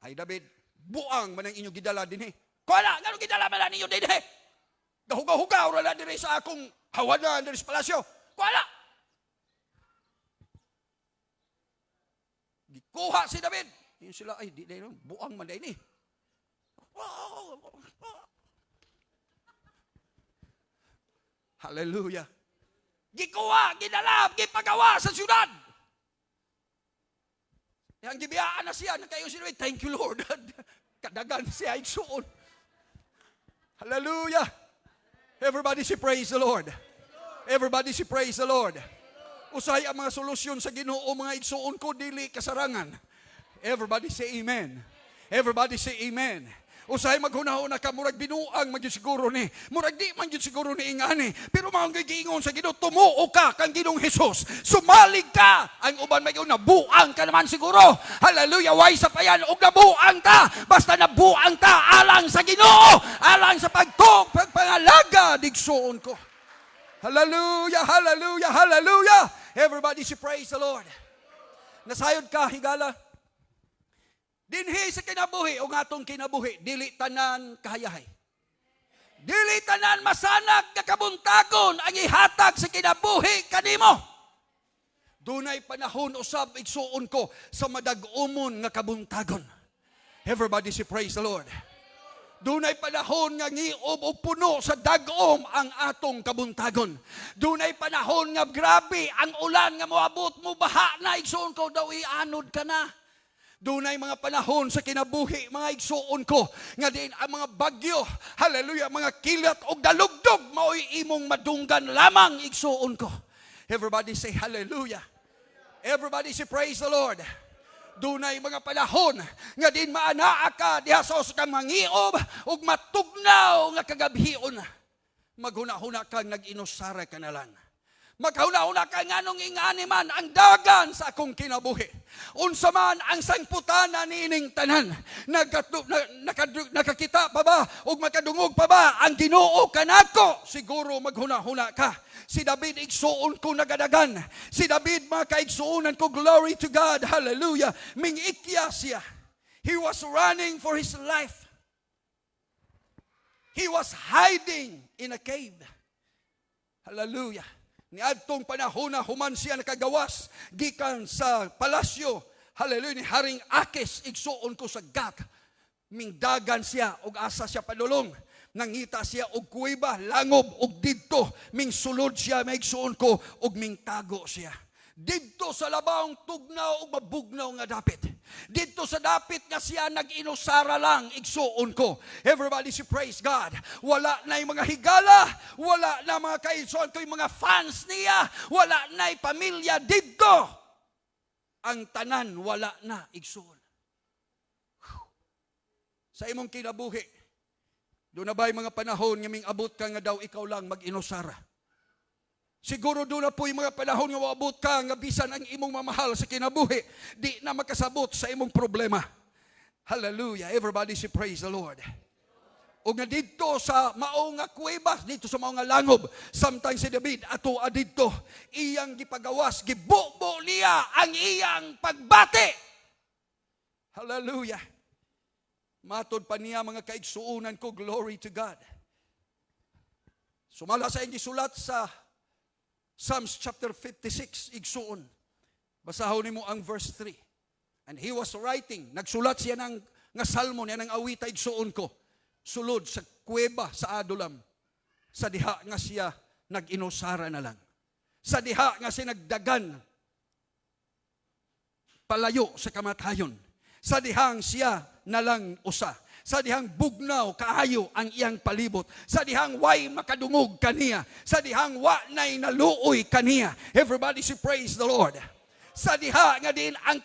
ay David, buang man ang inyong gidala din eh. Kuala, gano'ng gidala man ang inyong din eh. Gahugaw-hugaw na din sa akong hawanan din sa palasyo. Kuala. Gikuha si David. Yun sila, ay di na buang man din eh. Hallelujah. Gikuha, gidala, gipagawa sa syudad. Yang gibiyaan na siya, nakayo siya, thank you Lord. Kadagan siya, igsuon. Hallelujah. Everybody say praise the Lord. Everybody say praise the Lord. Usay ang mga solusyon sa Ginoo, mga igsuon ko, dili kasarangan. Everybody say amen. Everybody say amen. Usay maghunahon na ka, murag binuang magyud siguro ni. Murag di man gyud siguro ni ingani. Pero mga giingon sa Ginoo, tumuo ka kang Ginoong Hesus. Sumalig ka. Ang uban may nabuang ka naman siguro. Hallelujah. Way sa payan og nabuang ta. Basta nabuang ta alang sa Ginoo, alang sa pagpangalaga digsuon ko. Hallelujah, hallelujah, hallelujah. Everybody say praise the Lord. Nasayod ka higala. Dinhi sa kinabuhi o atong kinabuhi, dili tanan kahayahay. Dili tanan masanag nga kabuntagon ang ihatag sa kinabuhi kanimo. Dunay panahon usab igsuon ko sa madag-umon nga kabuntagon. Everybody say praise the Lord. Dunay panahon nga ngiob o puno sa dag-om ang atong kabuntagon. Dunay panahon nga grabe ang ulan nga moabot mo baha na igsuon ko daw ianod ka na. Dunay mga panahon sa kinabuhi, mga igsuon ko, nga din ang mga bagyo, hallelujah, mga kilat o dalugdog, mao'y imong madunggan lamang igsuon ko. Everybody say hallelujah. Everybody say praise the Lord. Dunay mga panahon, nga din maanaa ka, diha sa kang mangiob, o matugnaw nga kagabhion. Maghuna-huna kang nag-inusara ka na lang. Maghuna-huna ka nganong ingani man ang dagan sa akong kinabuhi. Unsa man ang sangputana niining tanan. Nakakita pa ba o makadungog pa ba ang Ginoo kanako? Siguro maghuna-huna ka. Si David igsuon ko nagadagan. Si David mga kaigsuonan ko, glory to God, hallelujah. Mingikya siya. He was running for his life. He was hiding in a cave. Hallelujah. Niadtong panahon na human siya nakagawas gikan sa palasyo, hallelujah, ni Haring Akis, igsuon ko sa Gat. Mingdagan siya og asa siya padulong. Nangita siya og kuweba, langob og didto. Ming sulod siya, maigsuon ko og mingtago siya. Dito sa labawng tugnaw ug mabugnaw nga dapit. Dito sa dapit nga siya nag-inusara lang igsuon ko. Everybody say praise God. Wala na yung mga higala, wala na mga kaigsuon ko, yung mga fans niya, wala na yung pamilya dito. Ang tanan wala na igsuon. Sa imong kinabuhi, doon na ba yung mga panahon nga ming abot ka nga daw ikaw lang mag-inusara? Siguro doon na po yung mga panahon nga maabot ka nga bisan ang imong mamahal sa kinabuhi, di na makasabot sa imong problema. Hallelujah. Everybody say praise the Lord. O nga dito sa mao nga kuweba, dito sa mao nga langob, sometimes si David ato adito, iyang gipagawas, gibubo niya ang iyang pagbati. Hallelujah. Matod pa niya mga kaigsuunan ko, glory to God. Sumala sa iyang gisulat sa Psalms chapter 56, igsuon. Basahon nimo ang verse 3. And he was writing, nagsulat siya ng nga salmo niya ng awita igsuon ko. Sulod sa kuweba sa Adulam. Sa diha nga siya nag-inusara na lang. Sa diha nga siya nagdagan palayo sa kamatayon. Sa dihang siya na lang usa. Sa dihang bugnaw kaayo ang iyang palibot. Sa dihang way makadungog kaniya. Sa dihang wa nay naluoy kaniya. Everybody say praise the Lord. Sa diha nga din ang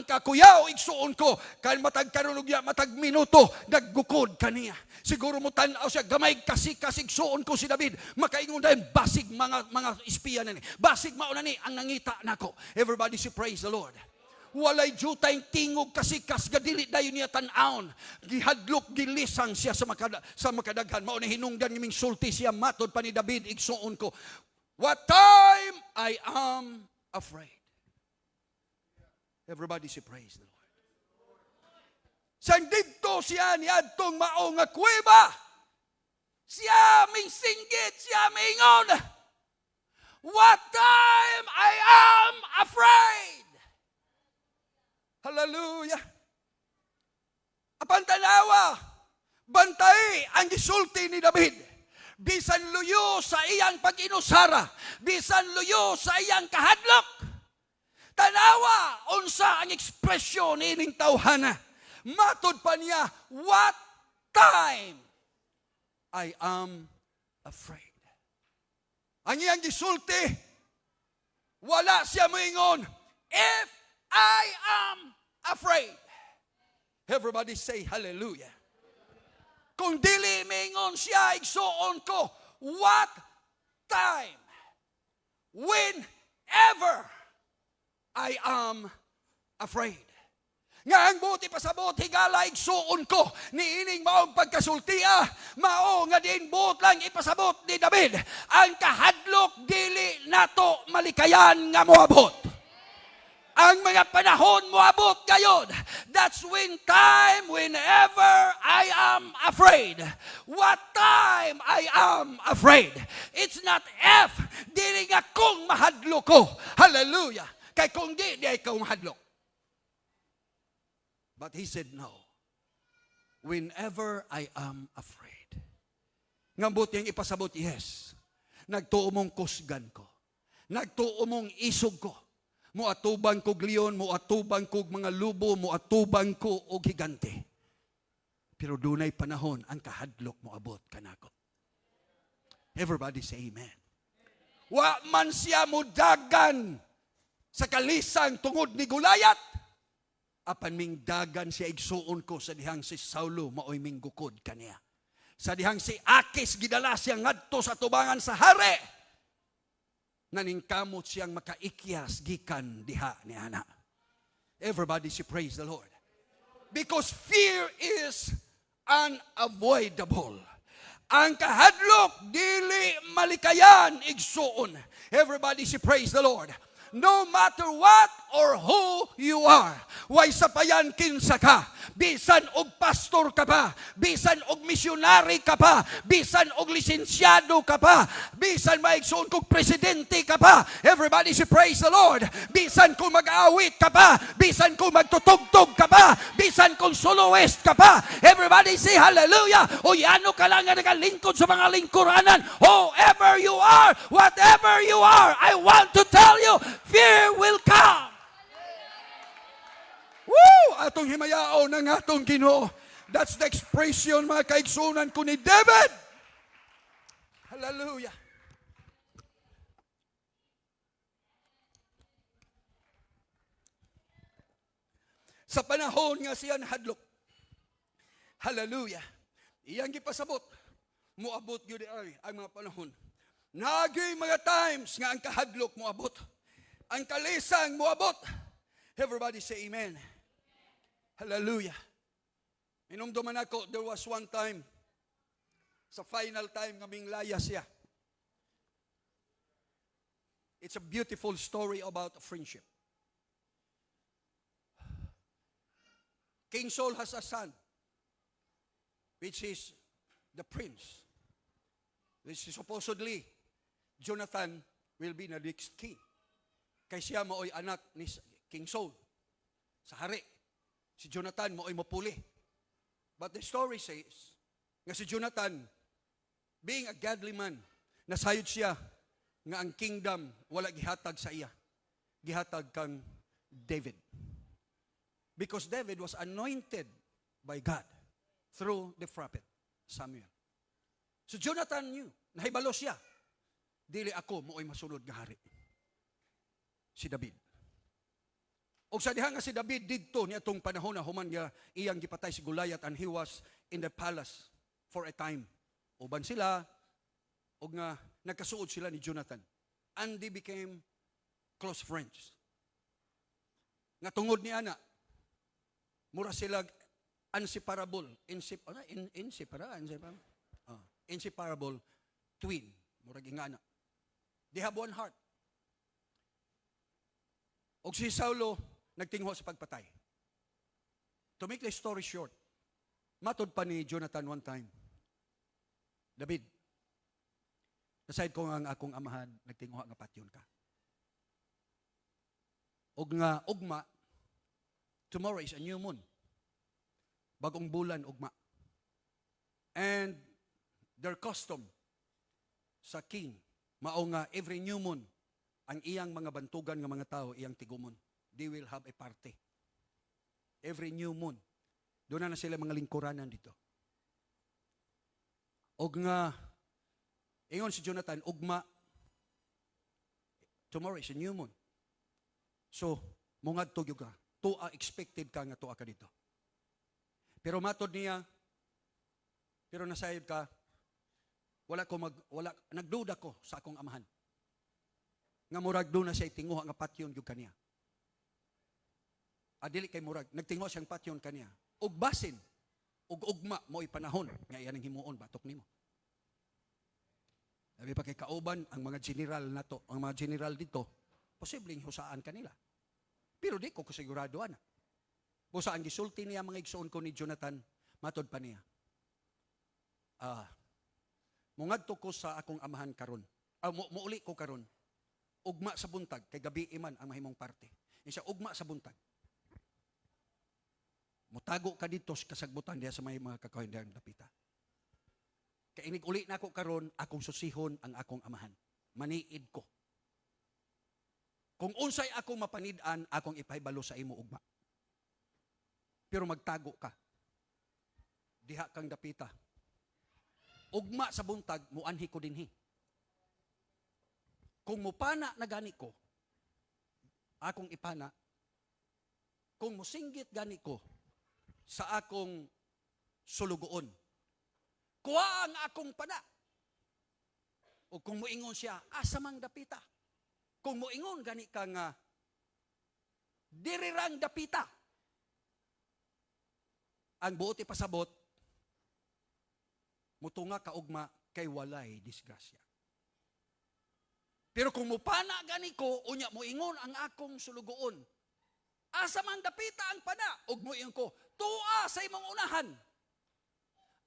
kakuyaw igsuon ko kan matag karunog ya matag minuto naggukod kaniya. Siguro mo tan-aw siya gamay kasig suon ko si David. Makaingon dayon basig mga espiya na ni. Basig mao na ni ang nangita nako. Everybody say praise the Lord. Walay jutay tingog kasikas gadili dayon niya tan-aon. Gihadlok gilisang siya sa makadaghan. Mao na hinungdan niming sulti siya matod pa ni David igsuon ko. What time I am afraid. Everybody say praise the Lord. Sang dito siya ni adtong mao nga kuweba. Siya ming singgit, siya mingon. What time I am afraid. Hallelujah. Apan tanawa, bantay ang gisulti ni David. Bisan luyo sa iyang pag-inusara, bisan luyo sa iyang kahadlok. Tanawa, unsa ang ekspresyon ining tawhana. Matod pa niya, what time I am afraid. Ang iyang gisulti, wala siya moingon, if I am afraid. Everybody say hallelujah. Kung dili mingon siya, igsuon ko, what time, whenever I am afraid. Nga ang buti pasabot, higala igsuon ko, ni ining maong pagkasultia, mao nga din buot lang ipasabot ni David, ang kahadlok dili nato malikayan nga moabot. Ang mga panahon moabot gayon. That's whenever I am afraid. What time I am afraid. It's not if, dili nga kung mahadlok ko. Hallelujah. Kay kung di ikaw mahadlok. But he said no. Whenever I am afraid. Ngambot yung ipasabot, yes. Nagtuo mong kusgan ko. Nagtuo mong isog ko. Muatubang kog leon, muatubang kog mga lubo, muatubang ko og higante. Pero dunay panahon ang kahadlok moabot kanako. Everybody say amen. Wa man siya mudagan sa kalisang tungod ni Gulayat. Apan ming dagan siya igsuon ko sa dihang si Saulo maoy ming gukod kaniya. Sa dihang si Akis gidala siya ngadto sa tubangan sa hari. Naningkamot siyang makaikyas gikan diha ni ana. Everybody say praise the Lord. Because fear is unavoidable. Ang kahadlok dili malikayan igsuon. Everybody say praise the Lord. No matter what or who you are. Way sapayan kinsa ka. Bisan og pastor ka pa. Bisan og misyonary ka pa. Bisan og lisensyado ka pa. Bisan maigsoon kog presidente ka pa. Everybody say praise the Lord. Bisan kung mag-awit ka pa. Bisan kung magtutugtog ka pa. Bisan kung soloist ka pa. Everybody say hallelujah. O ano ka lang nga nagalingkod sa mga lingkuranan. Whoever you are, whatever you are, I want to tell you, fear will come. Woo! Atong himayao ng atong Ginoo. That's the expression, mga kaigsunan ko ni David. Hallelujah. Sa panahon nga siya nahadlok. Hallelujah. Iyang gipasabot. Muabot gyud ay ang mga panahon. Nagay mga times nga ang kahadlok muabot. Ang kalisang muabot. Everybody say amen. Hallelujah. Inumduman ako, there was one time, sa final time kaming laya siya. It's a beautiful story about friendship. King Saul has a son, which is the prince. Which is supposedly, Jonathan will be the next king. Kay siya maoy anak ni King Saul. Sa hari, si Jonathan maoy mapuli. But the story says, nga si Jonathan, being a godly man, nasayod siya nga ang kingdom wala gihatag sa iya. Gihatag kang David. Because David was anointed by God through the prophet Samuel. So Jonathan knew, nahibalo siya, dili ako mo'y masunod nga hari. Si David. O sa diha nga si David didto ni atong panahon na human nga iyang gipatay si Goliath, and he was in the palace for a time. Uban sila, o nga nagkasuod sila ni Jonathan. And they became close friends. Nga tungod ni ana, mura sila inseparable, inseparable twin, murag ingana. They have one heart. Og si Saulo nagtingho sa pagpatay. To make the story short, matod pa ni Jonathan one time, David, nasayad ko nga ang akong amahan, nagtingho nga patyon ka. Og nga ugma, tomorrow is a new moon. Bagong bulan, ugma. And their custom sa king, mao nga every new moon, ang iyang mga bantugan nga mga tao, iyang tigumon. They will have a party. Every new moon. Doon na sila mga lingkuranan dito. Og nga, ingon si Jonathan, ugma, tomorrow is a new moon. So, mungad to ka. Tua expected ka nga tua ka dito. Pero matod niya, pero nasayod ka, nagduda ko sa akong amahan. Nga murag doon na siya itinguha nga patyon yung kaniya. Adili kay murag, nagtinguha siyang patyon kaniya. Og basin, og ugma mo ipanahon, nga iyan ang himuon, batok nimo. Sabi pa kay kauban, ang mga general na to, ang mga general dito, posibleng husaan kanila. Pero di ko kasigurado ana. Busa ang gisulti niya mga igsoon ko ni Jonathan, matod pa niya. Mungadto ko sa akong amahan karon. Muuli ko karon. Ugma sa buntag, kay gabi iman ang mahimong parte. Isa ugma sa buntag. Mutago ka dito sa kasagbutan diya sa may mga kakahindahan dapita. Kay inig uli na ako karon, akong susihon ang akong amahan. Maniid ko. Kung unsay akong mapanid-an, akong ipahibalo sa imo ugma. Pero magtago ka. Diha kang dapita. Ugma sa buntag, muanhi ko dinhi. Kung mupana na gani ko, akong ipana. Kung musinggit gani ko, sa akong sulugoon, kuha ang akong pana. O kung muingon siya, asamang dapita. Kung muingon gani ka nga, dirirang dapita. Ang buoti pasabot, mutunga kaugma kay walay disgrasya. Pero kung mupana gani ko, unya muingon ang akong sulugoon, asa man dapita ang pana, ug muingon ko, tua sa imong unahan.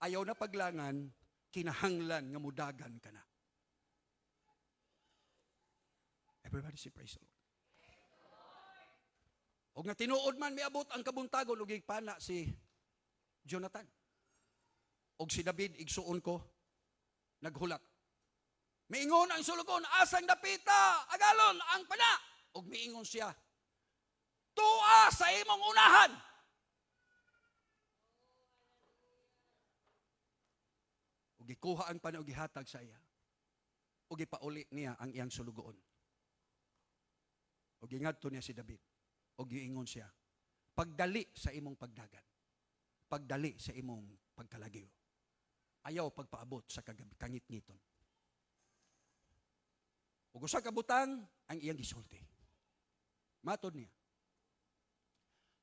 Ayaw na paglangan, kinahanglan nga mudagan ka na. Everybody say praise the Lord. Og nga tinuod man miabot ang kabuntagon ug igpana si Jonathan. Og si David igsuon ko naghulat. Miingon ang sulugon, asang dapita, agalon ang pana. ug miingon siya, "Tua sa imong unahan." Ug gikuha ang pana ug gihatag sa iya. Ug gipauli niya ang iyang sulugoon. Ug gingadto niya si David. Ug giingon siya, "Pagdali sa imong pagdagan. Pagdali sa imong pagkalagyo. Ayaw pagpaabot sa kangit-ngiton." Ug usa ka butang ang iyang gisulti. Matod niya,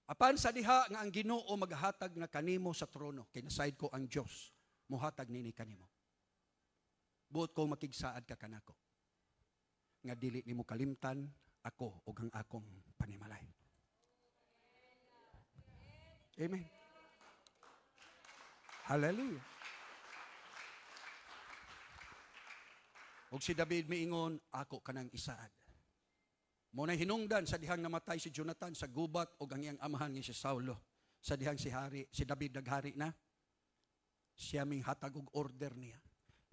"Apan sa diha nga ang Ginoo maghatag nga kanimo sa trono, kinasayod ko ang Dios, muhatag nini kanimo. Buot ko makigsaad ka kanako, nga dili nimo kalimtan ako ug ang akong panimalay." Amen. Hallelujah. Ug si David miingon, "Ako kanang isaad." Mo na hinungdan sa dihang namatay si Jonathan sa gubat ug ang iyang amahan nga si Saulo. Sa dihang si David naghari na, siya ming hatag og order niya.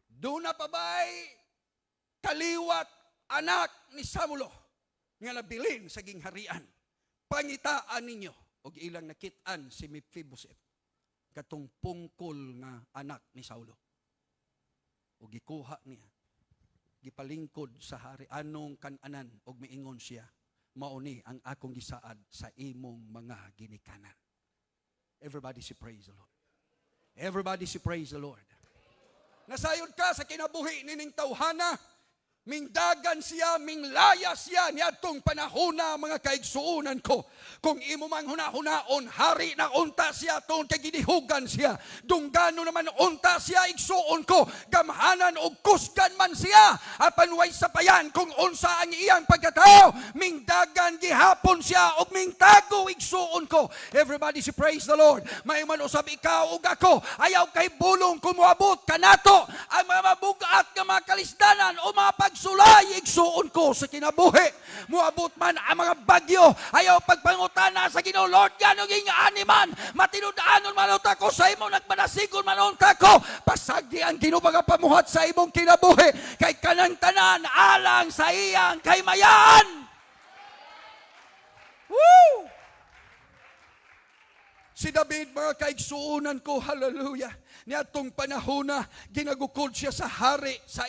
"Do na pa bay kaliwat anak ni Saulo nga nabilin sa gingharian. Pangitaan ninyo." Og ilang nakit-an si Mephibosheth, katong pungkol nga anak ni Saulo. Og gikuha niya, gipalingkod sa hari anong kananan, og miingon siya, "Mauni ang akong gisaad sa imong mga ginikanan." Everybody say praise the Lord. Everybody say praise the Lord. Nasayod ka sa kinabuhi nining tawhana, mingdagan siya, minglaya siya niadtong panahona, mga kaigsuunan ko. Kung imo mang hunahunaon, hari na unta siya tungod kay ginihugan siya. Dunggano naman unta siya, igsuon ko. Gamhanan og kusgan man siya. Apan way sapayan kung unsa ang iyang pagkatao. Mingdagan gihapon siya og mingtago, igsuon ko. Everybody say praise the Lord. May man usab ikaw ug ako, ayaw kay bulong kumuabot kanato ang mga mabugat nga mga kalisdanan o mga pagsulay, igsuon ko sa kinabuhi. Muabot man ang mga bagyo, ayaw pagpangutana sa Ginoo, "Lord, gano ging animan, matinud-anon manunta ko sa imo, nagmanasigon manunta ko." Pasagdi ang Ginoo pagapamuhat sa imong kinabuhi, kay kanang tanan alang sa iyang kaymayan. Woo! Si David, mga kaigsuunan ko, hallelujah, niadtong panahona, ginagukod siya sa hari, sa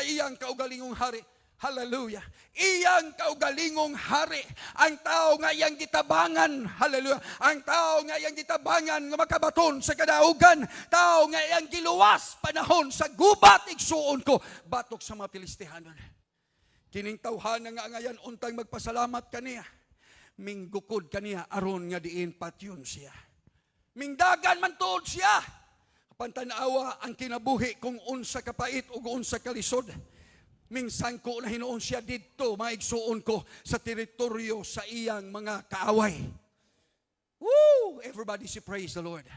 iyang kaugalingong hari. Hallelujah. Iyang kaugalingong hari. Ang tao nga iyang gitabangan. Hallelujah. Ang tao nga iyang gitabangan nga makabaton sa kadaugan. Tao nga iyang giluwas panahon sa gubat, igsuon ko. Batok sa mga Pilistihanon. Kining tawhana nga ngayon untang magpasalamat kaniya. Minggukod kaniya aron nga diin patyon siya. Mingdagan man tuod siya. Pantanawa ang kinabuhi kung unsa kapait ug unsa kalisod. Minsan ko na hinuon siya dito, maigsuon ko, sa teritoryo sa iyang mga kaaway. Woo! Everybody say praise the Lord.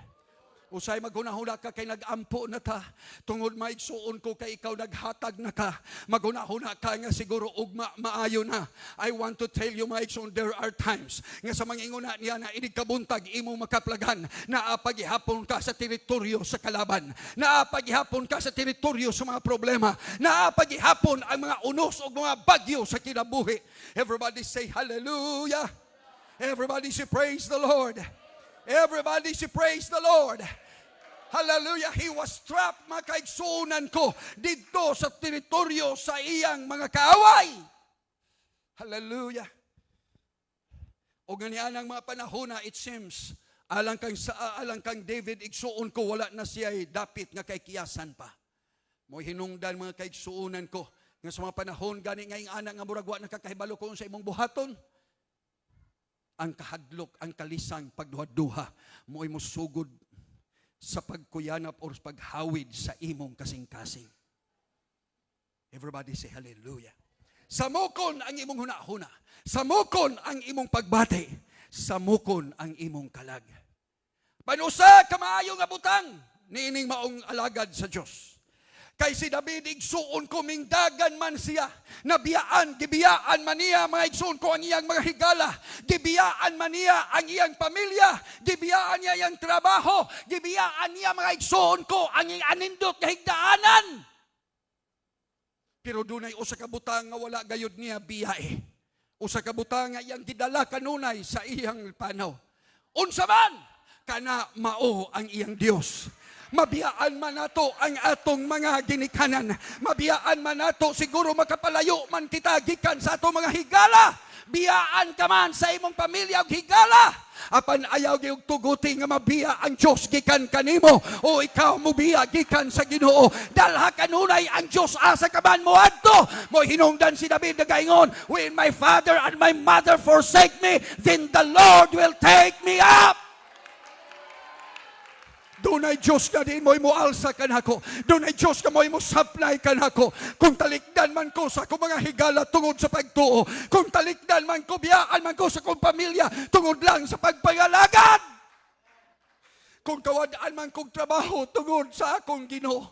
Usay maghunahuna ka kay nag-ampo na ta. Tungod maigsuon ko kay ikaw naghatag na ka. Maghunahuna ka nga siguro ugma maayo na. I want to tell you maigsuon, there are times nga sa mga inguna niya na inig kabuntag imo makaplagan. Naapagihapon ka sa teritoryo sa kalaban. Naapagihapon ka sa teritoryo sa mga problema. Naapagihapon ang mga unos o mga bagyo sa kinabuhi. Everybody say hallelujah. Everybody say praise the Lord. Everybody say praise the Lord. Hallelujah. He was trapped, mga kaigsuunan ko, dito sa teritoryo sa iyang mga kaaway. Hallelujah. O ganyan ang mga panahona, it seems, alang kang David, igsuon ko, wala na siya'y dapit nga kay kiyasan pa. Mo hinungdan, mga kaigsuunan ko, nga sa mga panahon, gani ngayong anak nga muragwa na kakahibalo ko sa imong buhaton, ang kahadlok, ang kalisang pagduha-duha, mo'y musugod sa pagkuyanap o paghawid sa imong kasing-kasing. Everybody say hallelujah. Samukon ang imong hunahuna. Samukon ang imong pagbati. Samukon ang imong kalag. Panusa ka maayo nga butang, niining maong alagad sa Diyos. Kay si David, igsuon ko mingdagan man siya. Gibiyaan man niya, mga igsuon ko ang iyang mga higala. Gibiyaan man niya ang iyang pamilya. Gibiyaan niya iyang trabaho. Gibiyaan niya, mga igsuon ko, ang iyang anindot na higdaanan. Pero dunay usa ka butang nga wala gayud niya biyae. Usa ka butang nga iyang gidala kanunay sa iyang panaw. Unsa man kana mao ang iyang Dios. Mabiyaan man nato ang atong mga ginikanan. Mabiyaan man nato siguro makapalayo man kita gikan sa atong mga higala. Biyaan ka man sa imong pamilya og higala. Apan ayaw gyud tuguti nga mabiya ang Dios gikan kanimo o ikaw mobiya gikan sa Ginoo. Dalha kanunay ang Dios asa ka man moadto. Mo hinungdan si David nagaingon, when my father and my mother forsake me, then the Lord will take me up. Dunay Diyos na din mo'y moalsa kanako. Dunay Diyos na mo'y mosaplay kanako. Kung talikdan man ko sa akong mga higala tungod sa pagtuo. Kung talikdan man ko, biyaan man ko sa akong pamilya tungod lang sa pagpangalagad. Kung kawadaan man kong trabaho tungod sa akong Ginoo.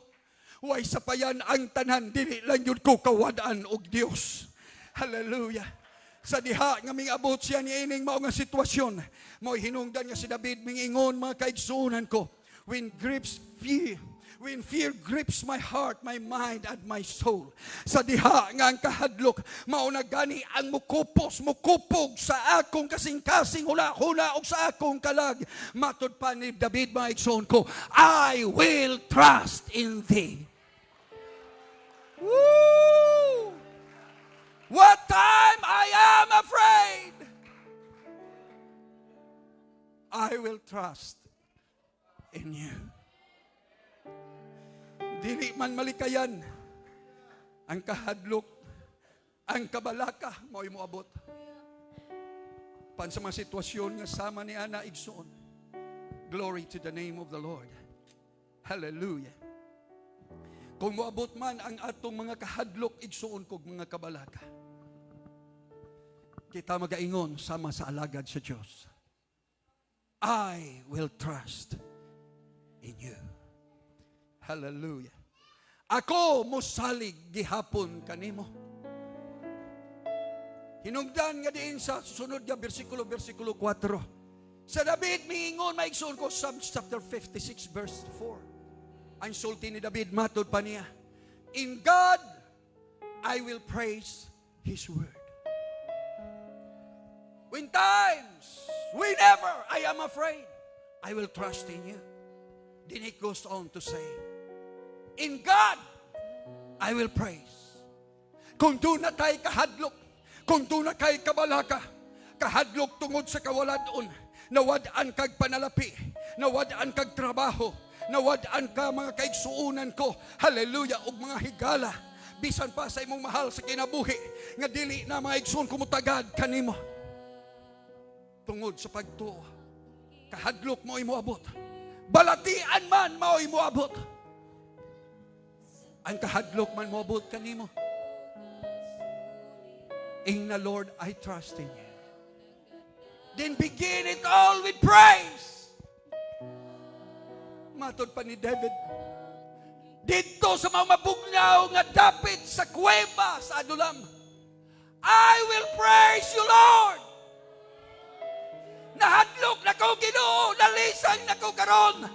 Way sapayan ang tanan, dili lang yun ko kawadaan og Dios. Hallelujah. Sa diha nga mingabot siya ni ining mao nga sitwasyon. Mo'y hinungdan nga si David mingingon mga kaigsuunan ko. When fear grips my heart, my mind, and my soul. Sa diha nga ang kahadlok, mauna gani ang mukupog sa akong kasing-kasing hula-hula o sa akong kalag. Matod pa ni David, mga igsoon ko, I will trust in thee. Woo! What time I am afraid, I will trust in you. Dili man malikayan ang kahadlok, ang kabalaka mo'y moabot. Pan sa mga sitwasyon nga sama ni ana igsoon. Glory to the name of the Lord. Hallelujah. Kung moabot man ang atong mga kahadlok igsoon kog mga kabalaka, kita magaingon sama sa alagad sa Dios. I will trust in you. Hallelujah. Ako mosalig gihapon kanimo. Hinungdan nga diin sa susunod nga versikulo 4. Sa David miingon maigsoon ko Psalms chapter 56 verse 4. Ang sulti ni David matod pa niya, in God I will praise His word. Whenever I am afraid, I will trust in you. Then it goes on to say, in God, I will praise. Kung doon na tayo kahadlok, kung doon na tayo kabalaka, kahadlok tungod sa kawaladon, nawadaan kag panalapi, nawadaan kag trabaho, nawadaan ka mga kaigsuunan ko, hallelujah, og mga higala, bisan pa sa imong mahal sa kinabuhi, nga dili na mga igsoon kumutagad kanimo. Tungod sa pagtuo, kahadlok mo imuabot. Balatian man mao'y moabot. Ang kahadlok man moabot kanimo. In the Lord I trust in you. Then begin it all with praise. Matod pa ni David, dito sa mga mabugnaw nga dapit sa kuweba sa adulam, I will praise you, Lord. Nahadlok na ko Ginoo, nalisang na ko karon.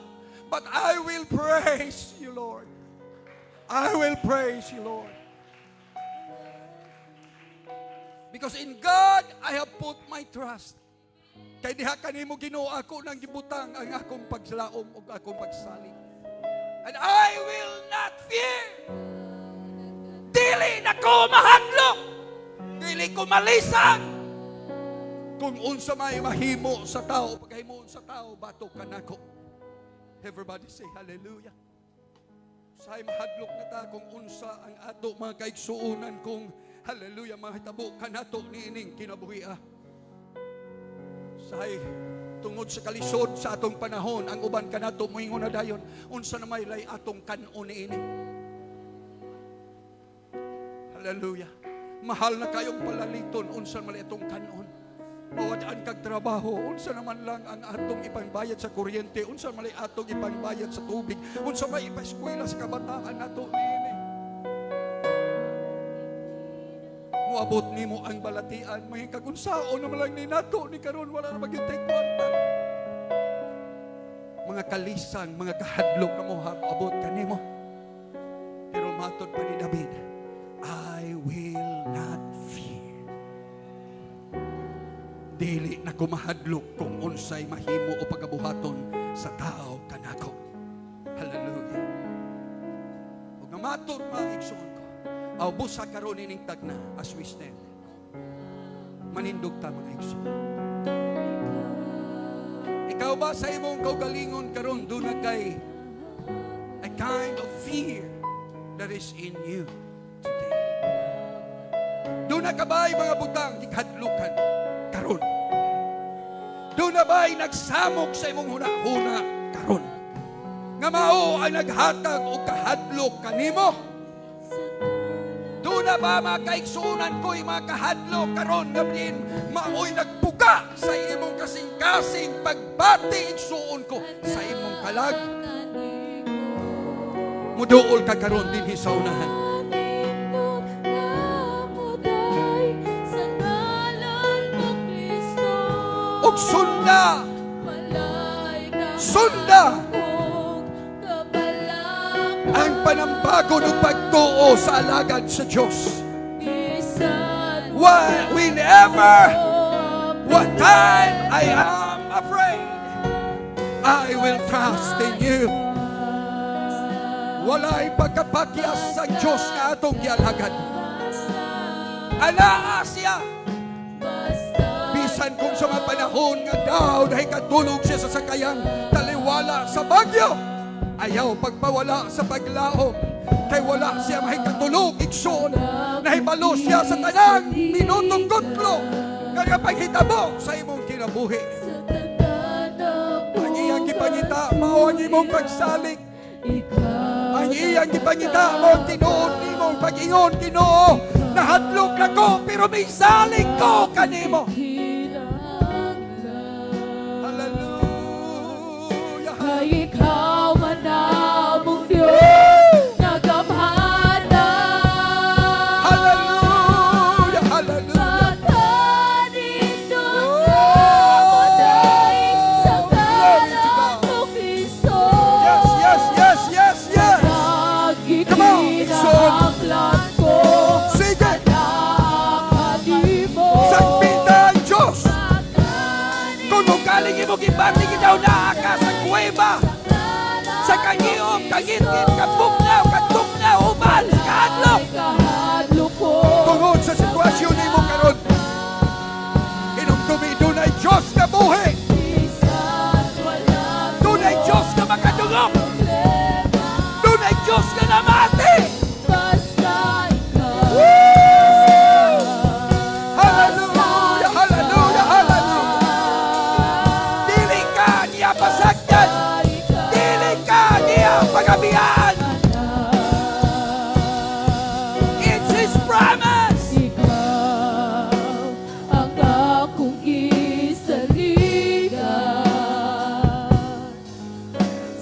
But I will praise you, Lord. I will praise you, Lord. Because in God I have put my trust. Kay diha kanimo Ginoo ako nang gibutang ang akong paglaom ug akong pagsalig. And I will not fear. Dili na ko mahadlok. Dili ko malisang. Kung unsa may mahimo sa tao, paghimuon sa tao, batok ka nako. Everybody say hallelujah. Say mahadlok na ta kung unsa ang ato mga kaigsuunan kung hallelujah mahitabo kanato niining kinabuhi. Say tungod sa kalisod sa atong panahon ang uban kanato moingon na dayon unsa na may lay atong kanon niini. Hallelujah. Mahal na kayong palaliton unsa man atong kanon. Mawadaan kag trabaho, unsa naman lang ang atong ipangbayad sa kuryente, unsa man atong ipangbayad sa tubig, unsa may ipaeskwela sa kabataan nato niini. Muabot nimo ang balatian, may kagunsaon naman lang ni nato ni karon wala na magyutay kwanta. Mga kalisang, mga kahadlok na mo abot kanimo. Pero matod pa ni David, I will not fear. dili na kumahadlok kung unsay mahimo o pagabuhaton sa tao kanako. Hallelujah. Ug nga matur mga igsoon ko, aw busa karon ining tagna as we stand. Manindog ta mga igsoon. Ikaw ba sa imong kaugalingon karon dunay kay a kind of fear that is in you today? Doon na kabay mga butang ikadlukan karon. Doon na ba'y nagsamok sa imong hunahuna karon? Nga mao ay naghatag o kahadlok kanimo? Doon na ba mga kaiksunan ko'y mga kahadlok karon nga din mao'y nagpuga sa imong kasing-kasing pagbati igsuon ko sa imong kalag? Muduol ka karon din sa unahan. Og sunda ang panambago ng pagtuo sa alagad sa Diyos. Whenever, what time I am afraid, I will trust in you. Walay pagkapakyas sa Diyos nga atong gialagad. Anaa siya. Bisan kung sa mga panahon nga daw dahil katulog siya sa sakayang taliwala sa bagyo, ayaw pagpawala sa paglaom, kay wala siya mahikatulog igsoon, nahibalo siya sa tanang minutong kutlo kaya paghitabo sa imong kinabuhi. Ang iyang gipangita mao ang imong pagsalig, ang iyang gipangita mao ang tinuod nimong pag-ingon, Ginoo, nahadlok na ko pero may salig ko kanimo. Ikaw man among Diyos nagamhana. Hallelujah, hallelujah. Matanindot na maday sa ngalan mo Kristo. Yes, yes, yes, yes, yes. Come on, Nagkikinahanglan ko sige. kanimo. Sagpita ang Diyos. Kung galing mo gibating daw na ka sa kuweba, sa kangiom, kagitgit, kabugnaw, katugnaw, uban, kahadlok. Kahadlok ko. Tungod sa sitwasyon ni mo karon, inumdumi, dunay Diyos na buhi. Bisan walang Dunay Diyos na makadungog. problema. Dunay Diyos na namati. Basta ikaw. Hallelujah, hallelujah, hallelujah. Dili ka niya pasagdan. Dili ka niya pagabihan. It's His promise. Ikaw ang akong gisaligan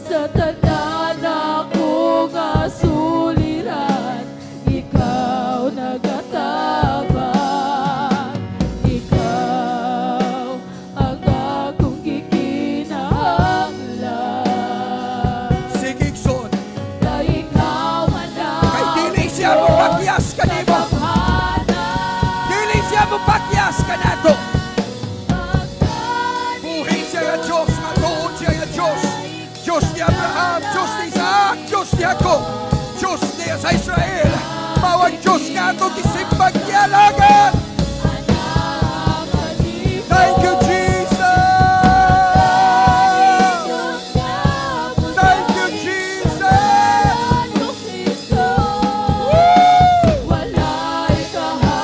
sa tanan akong asuliran. Ikaw nagatabang. Ikaw ang akong gikinahanglan. Sige, son. Kay ikaw man Kay dili siya mo pakyas kanimo. Dili siya mo pakyas kanato. Buhi siya nga Diyos, matuod siya nga Diyos. Diyos ni Abraham, Diyos ni Isaac, Diyos ni Jacob, Diyos ni sa Israel,